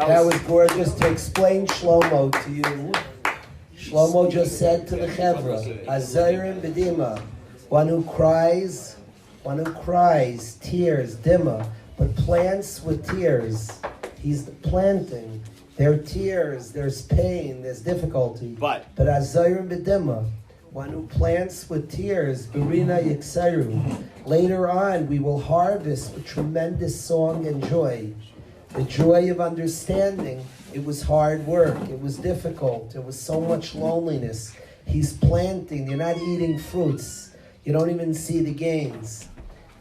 That was gorgeous. To explain Shlomo to you, Shlomo just said to the Chevra, Azayrim B'dima, one who cries, tears, dima, but plants with tears. He's planting. There are tears, there's pain, there's difficulty. But Azayrim B'dima, one who plants with tears, Berina Yiksaru. Later on, we will harvest with tremendous song and joy. The joy of understanding. It was hard work. It was difficult. It was so much loneliness. He's planting. You're not eating fruits. You don't even see the gains.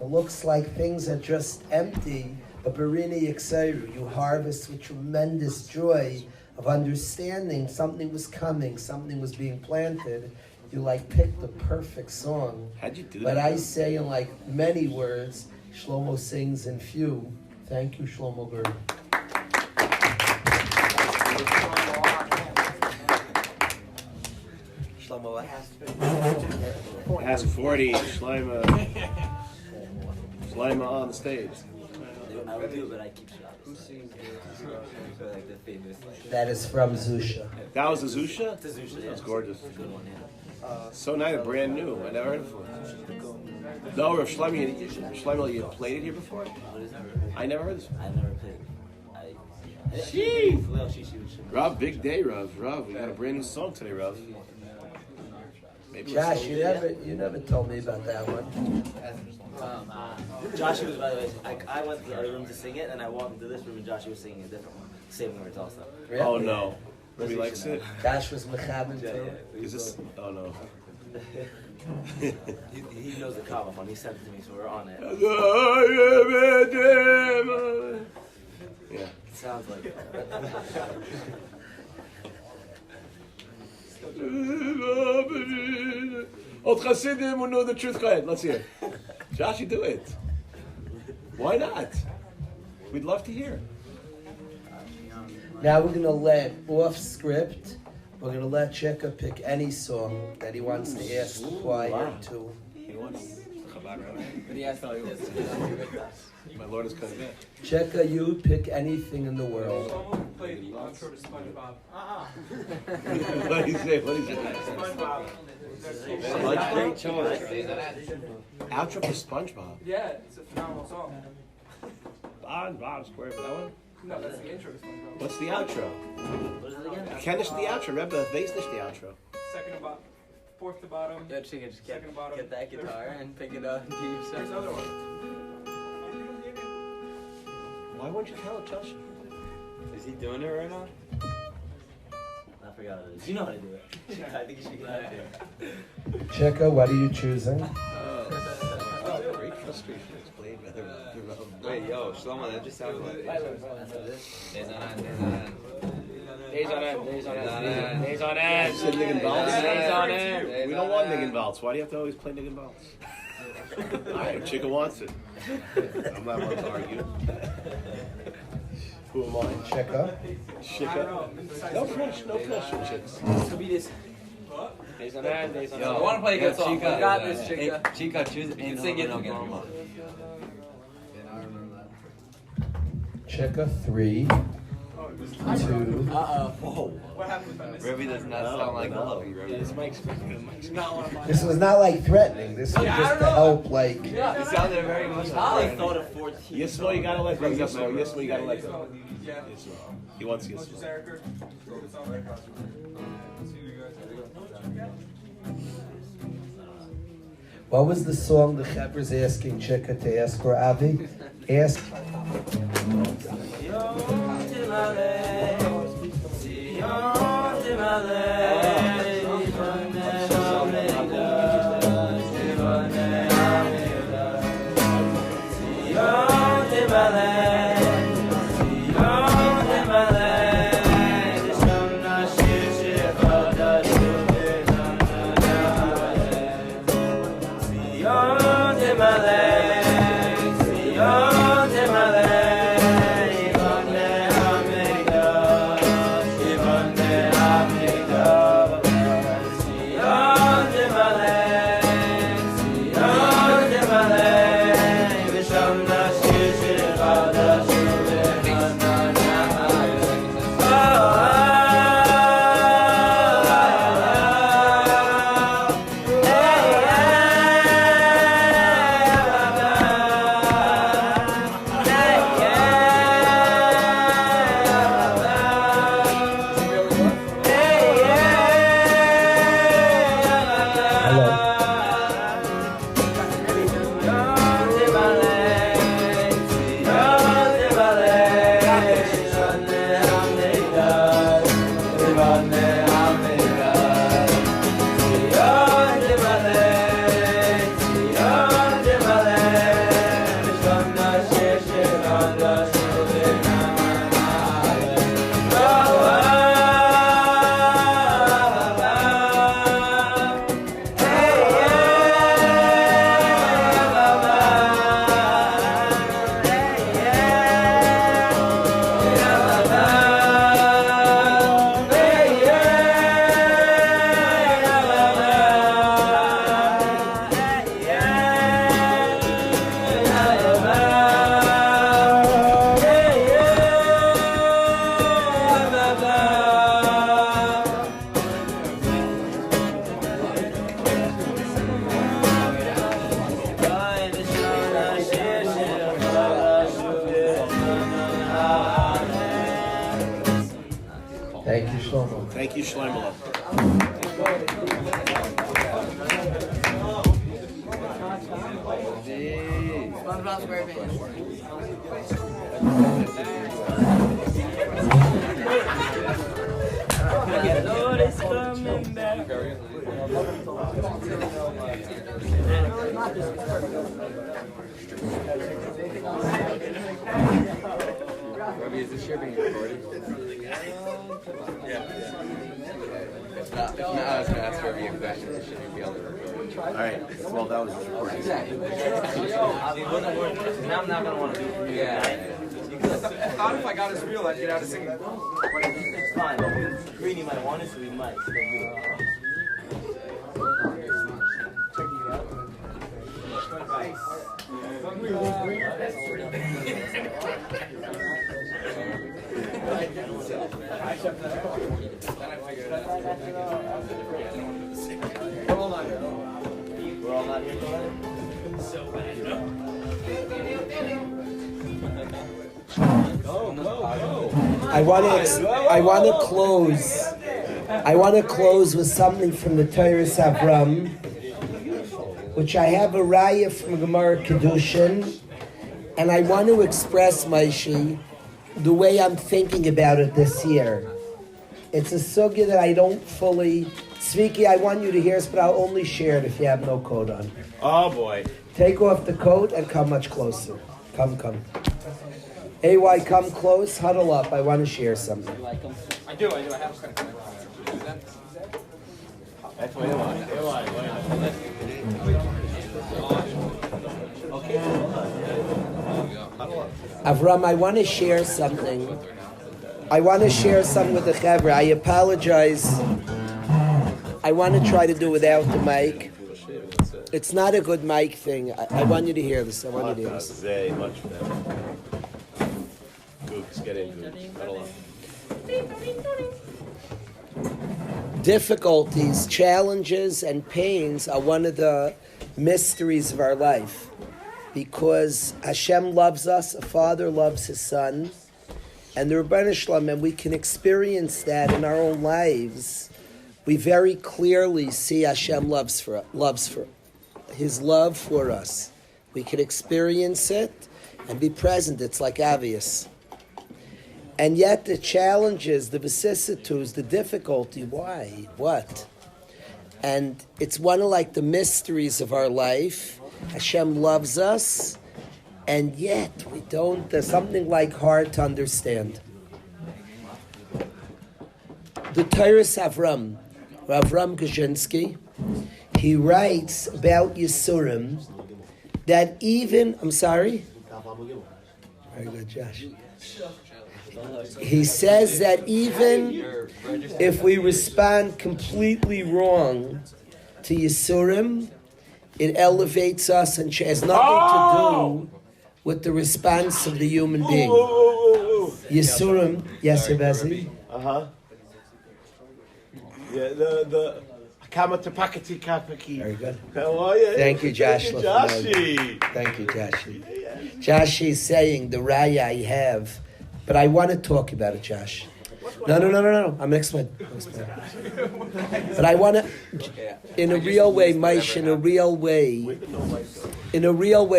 It looks like things are just empty. But Berina Yiksaru, you harvest with tremendous joy of understanding something was coming, something was being planted, you like picked the perfect song. How'd you do But that? I say in like many words, Shlomo sings in few. Thank you, Shlomo Gerd. Shlomo, what has Ask 40, Shlomo on the stage. I would do, but I keep shot. Who sings for like the famous like That is from Zusha. That was a Zusha? It's a Zusha, yeah. That's gorgeous. It's a good one, yeah. So nice, brand new. I never heard it before. No, Rav Shlomo, you played it here before? What is that? I never heard this. I never played. Sheesh. Rob, Rav, big day, Rav. Rav, we got a brand new song today, Rav. Maybe Josh, you never told me about that one. Joshua was, by the way, I went to the other room to sing it, and I walked into this room, and Joshua was singing a different one. Same words also. Really? Oh no. Ruby likes it? Josh was mechaben too. Is this? Oh no. He knows the Kava one. He sent it to me, so we're on it. Yeah. It sounds like it. Old Chassidim will know the truth. Go ahead, let's hear it. Josh, you do it. Why not? We'd love to hear. Now we're gonna let off script. We're gonna let Cheka pick any song that he wants to ask the choir to. He wants Chabad, right? but he asked all yours. My Lord is coming back. Cheka, you pick anything in the world. Someone played the outro to SpongeBob. What do you say? What do you say? SpongeBob. Great choice. Outro for SpongeBob. Yeah, it's a phenomenal song. SpongeBob SquarePants. That one? No, that's the intro to SpongeBob. What's the outro? What is it again? Kennish the outro. Rebbe, Vase the outro. Second about, fourth to bottom. Yeah, Chica, just Second bottom. get that guitar and pick it up and keep There's stuff. another one. Why won't you tell it, Josh? Is he doing it right now? I forgot what it is. You know how to do it. I think you should get out there. Cheka, what are you choosing? Great frustration explained by the Wait, yo, Shlomo, that just sounds like. That's what it is. Days on end, days on end. Days on end, days on end, days on You end. said Niggin Balls? Days on end. We don't want Niggin Balls. Why do you have to always play Niggin Balls? Alright, Chica wants it. I'm not one to argue. Who am I? Cheka. Chica? No pressure, chicks. Could be this. Days on end, days on Yo, end. I want to play a good song. Chica. We got this, Chica. Hey, Chica, choose it. You can sing it. Cheka, 3, 2. Whoa. What happened if I missed Ruby does not sound like no. Luffy, Ruby. It's Mike's Mike's not one of mine? This was not like threatening. This was just to help, like. You sounded very much I like thought of 14. Yes, well, you gotta let go. Yes, well, you gotta let go. Yeah. Yes, well. He wants yes. Just Erica. It's all right. See you guys. What was the song the Chebra's asking Cheka to ask for, Avi? Ask. Beyond SpongeBob SquarePants. Lord is coming back. Rabbi, is this shit being recorded? Yeah. If not, I was going to ask Rabbi a question. This shouldn't be able to record. All right. Well, that was recording. Now I'm not going to want to do it. Yeah. I thought if I got his reel, I'd get out of singing. It's fine. Greenie might want it, so we might. We're all not here. We're all not here together? I want to close. I want to close with something from the Torah Avram, which I have a raya from Gemara Kedushin, and I want to express, Maishi, the way I'm thinking about it this year. It's a sugya that I don't fully... Sviki, I want you to hear this, but I'll only share it if you have no coat on. Oh boy. Take off the coat and come much closer. Come. AY, come close, huddle up. I want to share something. I do. I have a kind of. That's what I want. Avram, I want to share something. I want to share something with the Chevra. I apologize. I want to try to do without the mic. It's not a good mic thing. I want you to hear this. I want you to hear this. Very much better. Gooks, get in, Gooks. Huddle up. Difficulties, challenges, and pains are one of the mysteries of our life. Because Hashem loves us, a father loves his son, and the Rebbeinu Shalom, and we can experience that in our own lives. We very clearly see Hashem loves for his love for us. We can experience it and be present. It's like obvious. And yet the challenges, the vicissitudes, the difficulty, why? What? And it's one of like the mysteries of our life. Hashem loves us, and yet we don't, there's something like hard to understand. The Torah Avram, Avram Kaczynski, he writes about Yisurim that even, I'm sorry? Very good, Josh. He says that even if we respond completely wrong to Yisurim, it elevates us and has nothing to do with the response of the human being. Yisurim, yes, Rebezi? Uh-huh. Yeah, the Kamatapakati Kapaki. Very good. How are you? Thank you, Josh. Thank you, Joshi. Thank you, Joshi. Joshi is saying the raya I have, but I want to talk about it, Josh. No. I'm explaining. But I want to, in a real way, Maish, in a real way,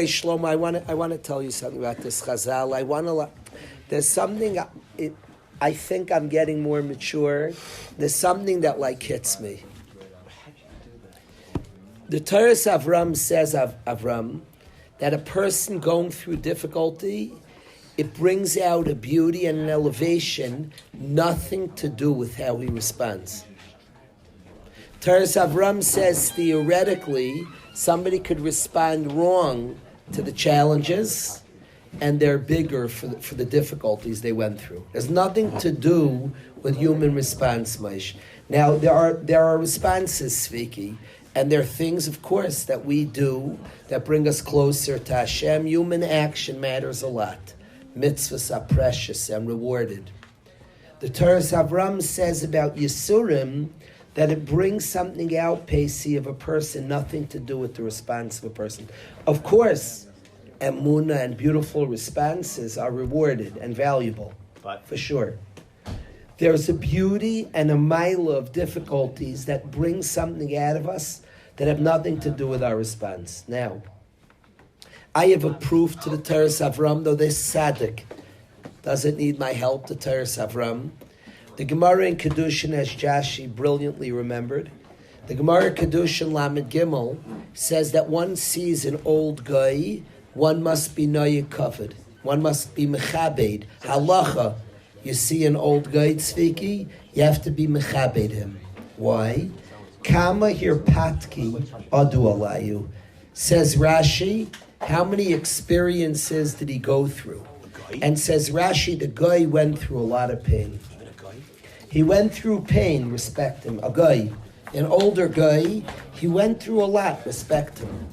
Shlomo, I want to tell you something about this Chazal. There's something, I think I'm getting more mature. There's something that like hits me. The Torah Avram says, Avram, that a person going through difficulty, it brings out a beauty and an elevation, nothing to do with how he responds. Torah Avram says theoretically, somebody could respond wrong to the challenges, and they're bigger for the difficulties they went through. There's nothing to do with human response, Maish. Now, there are responses, Sviki, and there are things, of course, that we do that bring us closer to Hashem. Human action matters a lot. Mitzvahs are precious and rewarded. The Torah Avram says about Yisurim that it brings something out, Pesi, of a person, nothing to do with the response of a person. Of course, emunah and beautiful responses are rewarded and valuable, for sure. There's a beauty and a mile of difficulties that bring something out of us that have nothing to do with our response. Now, I have a proof to the Teres Avram, though this tzaddik doesn't need my help, the Teres Avram. The Gemara in Kedushin, as Jashi brilliantly remembered, the Gemara in Kedushin Lamed Gimel says that one sees an old guy, one must be noyek covered. One must be mechabed. Halacha, you see an old guy, tzviki, you have to be mechabed him. Why? Kama hirpatki adu alayu. Says Rashi, how many experiences did he go through? And says Rashi, the guy went through a lot of pain. He went through pain, respect him. A guy, an older guy, he went through a lot, respect him.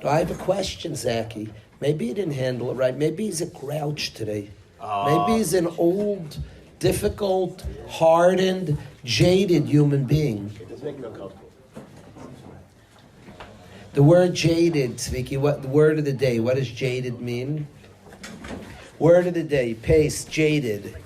Now I have a question, Zaki. Maybe he didn't handle it right. Maybe he's a grouch today. Maybe he's an old, difficult, hardened, jaded human being. The word jaded, Zviki, what the word of the day, what does jaded mean? Word of the day, paste, jaded.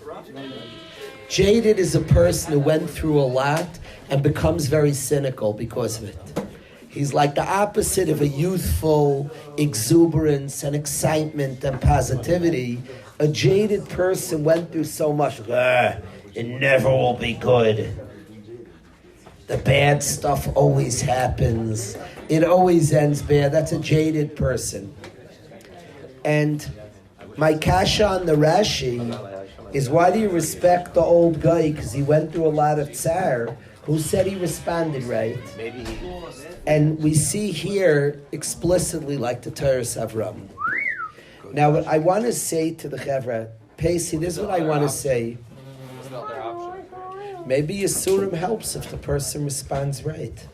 Jaded is a person who went through a lot and becomes very cynical because of it. He's like the opposite of a youthful exuberance and excitement and positivity. A jaded person went through so much, it never will be good. The bad stuff always happens. It always ends bad. That's a jaded person. And my kasha on the Rashi is, why do you respect the old guy? Because he went through a lot of tsar. Who said he responded right? Maybe he... And we see here explicitly like the Teres Avram. Now, what I want to say to the Chevra, Pacey, this is what I want to say. It's not their option. Maybe Yisurim helps if the person responds right.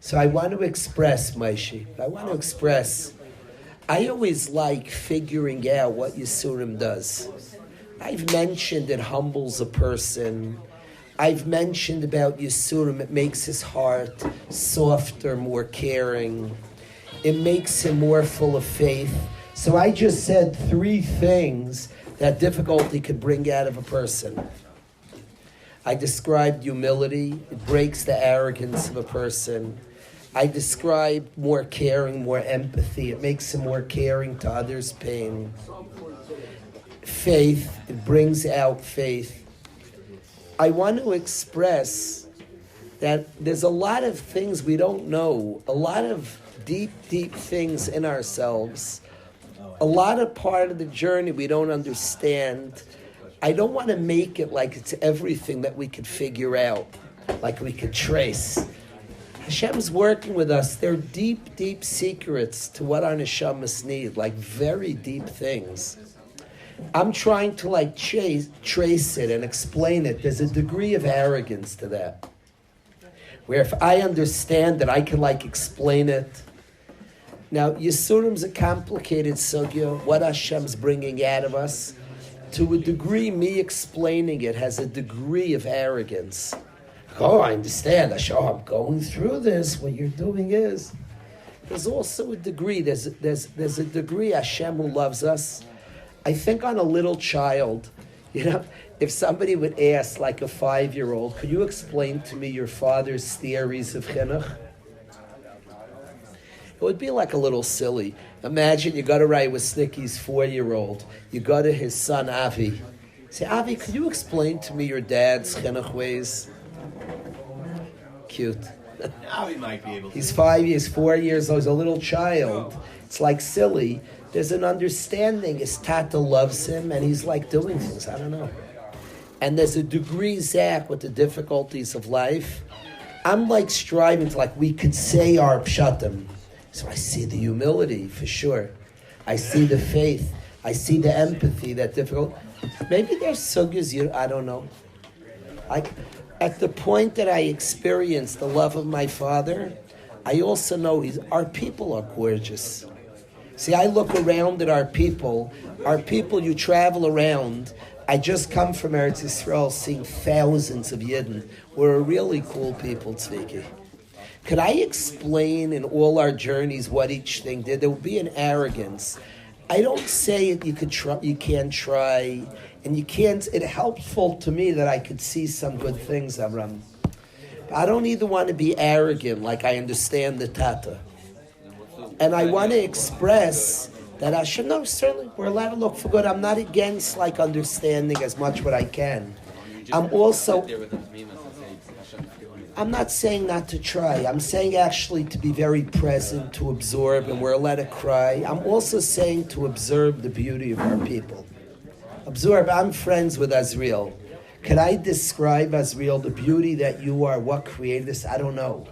So I want to express, Maishi, I always like figuring out what Yisurim does. I've mentioned it humbles a person. I've mentioned about Yisurim, it makes his heart softer, more caring. It makes him more full of faith. So I just said 3 things that difficulty could bring out of a person. I described humility. It breaks the arrogance of a person. I described more caring, more empathy. It makes him more caring to others' pain. Faith. It brings out faith. I want to express that there's a lot of things we don't know, a lot of deep, deep things in ourselves, a lot of part of the journey we don't understand. I don't want to make it like it's everything that we could figure out, like we could trace. Hashem's working with us. There are deep, deep secrets to what our neshamas need, like very deep things. I'm trying to trace it and explain it. There's a degree of arrogance to that, where if I understand that I can explain it. Now, Yisurim's a complicated sugya. What Hashem's bringing out of us, to a degree, me explaining it has a degree of arrogance. Oh, I understand. I'm going through this. What you're doing is. There's also a degree. There's a degree Hashem who loves us. I think on a little child, if somebody would ask, like a 5-year-old, could you explain to me your father's theories of chinuch? It would be like a little silly. Imagine you go to Rai Wisnicki's 4-year-old. You go to his son, Avi. Say, Avi, could you explain to me your dad's chinuch ways? Cute. Avi might be able to. He's 4 years old. He's a little child. It's like silly. There's an understanding. His tata loves him, and he's doing things. I don't know. And there's a degree, Zach, with the difficulties of life. I'm striving to, we could say our pshatim. So I see the humility, for sure. I see the faith. I see the empathy, that difficult. Maybe there's sugyas, I don't know. At the point that I experienced the love of my father, I also know our people are gorgeous. See, I look around at our people, you travel around. I just come from Eretz Yisrael seeing thousands of Yidden. We're a really cool people, Tzviki. Could I explain in all our journeys what each thing did? There would be an arrogance. I don't say it. You could try. You can't try, and you can't. It's helpful to me that I could see some good things, Avram. I don't either want to be arrogant, like I understand the Tata, and I want to express that I should know. Certainly, we're allowed to look for good. I'm not against like understanding as much what I can. I'm also. I'm not saying not to try. I'm saying actually to be very present, to absorb, and we're allowed to cry. I'm also saying to observe the beauty of our people. Absorb. I'm friends with Azriel. Can I describe, Azriel, the beauty that you are? What created this? I don't know.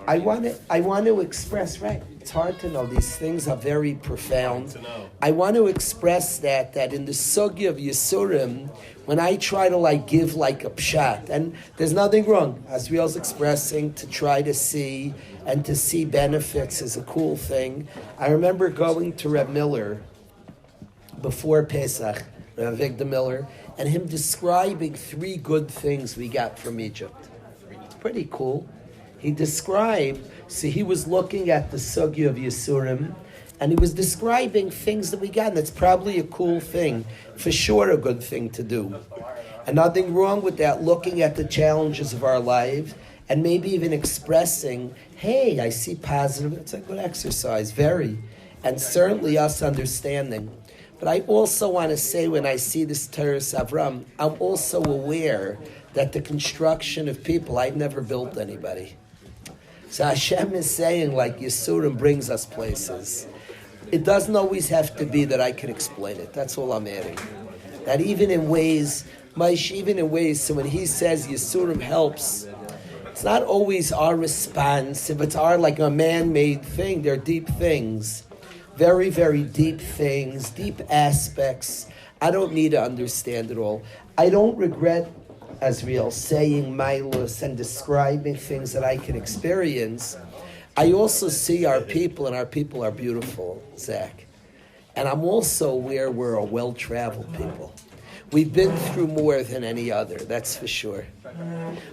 I want to express, right? It's hard to know. These things are very profound. I want to express that in the sugya of Yisurim, when I try to give a pshat, and there's nothing wrong, as Riel's expressing, to try to see, and to see benefits is a cool thing. I remember going to Reb Miller before Pesach, Reb Victor Miller, and him describing 3 good things we got from Egypt. It's pretty cool. He described, so he was looking at the sugya of Yisurim, and he was describing things that we got, and that's probably a cool thing, for sure a good thing to do. And nothing wrong with that, looking at the challenges of our life, and maybe even expressing, hey, I see positive, it's a good exercise, very. And certainly us understanding. But I also want to say, when I see this Teres Avram, I'm also aware that the construction of people, I've never built anybody. So Hashem is saying, Yisurim brings us places. It doesn't always have to be that I can explain it. That's all I'm adding. That even in ways, so when he says Yisurim helps, it's not always our response. If it's our a man-made thing, they're deep things. Very, very deep things, deep aspects. I don't need to understand it all. I don't regret, Azriel, saying Mailus and describing things that I can experience. I also see our people, and our people are beautiful, Zach. And I'm also aware we're a well-traveled people. We've been through more than any other, that's for sure.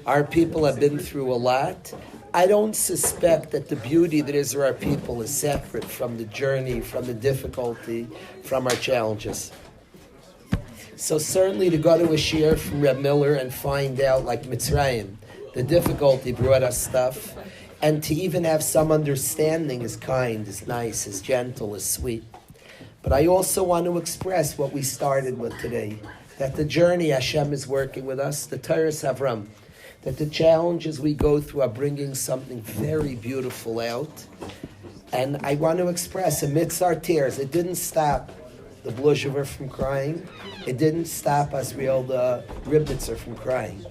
Our people have been through a lot. I don't suspect that the beauty that is our people is separate from the journey, from the difficulty, from our challenges. So certainly to go to a shiur from Reb Miller and find out, Mitzrayim, the difficulty brought us stuff, and to even have some understanding is kind, is nice, is gentle, is sweet. But I also want to express what we started with today, that the journey Hashem is working with us, the Teres Avram, that the challenges we go through are bringing something very beautiful out. And I want to express, amidst our tears, it didn't stop the Blushever from crying. It didn't stop Azriel the Ribnitzer from crying.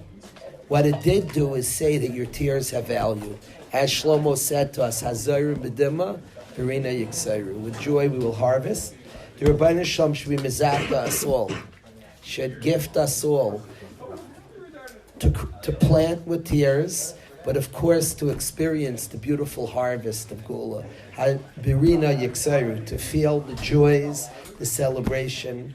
What it did do is say that your tears have value. As Shlomo said to us, Hazaru b'dima, Verina yiksayru. With joy we will harvest. The Rebbeinu Shalom should be mezaka us all, should gift us all to plant with tears, but of course to experience the beautiful harvest of Gula. Verina yiksayru, to feel the joys, the celebration.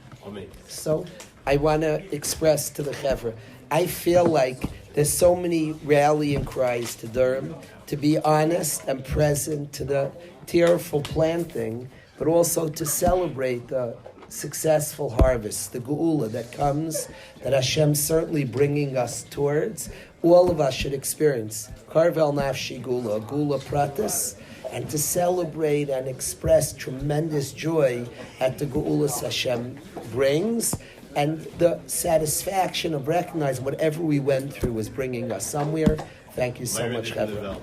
So I want to express to the Chevra, I feel like there's so many rallying cries to Durham, to be honest and present to the tearful planting, but also to celebrate the successful harvest, the Geula that comes, that Hashem's certainly bringing us towards. All of us should experience Karvel Nafshi Gula, Gula Pratis, and to celebrate and express tremendous joy at the Geulas Hashem brings, and the satisfaction of recognizing whatever we went through was bringing us somewhere. Thank you so much, Chevra.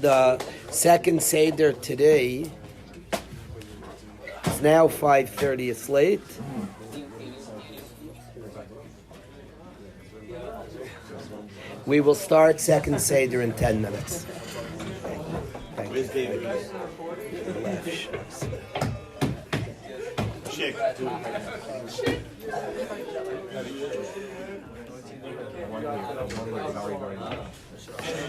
The second Seder today is now 5:30. It's late. We will start second Seder in 10 minutes. Thank you. Thank you.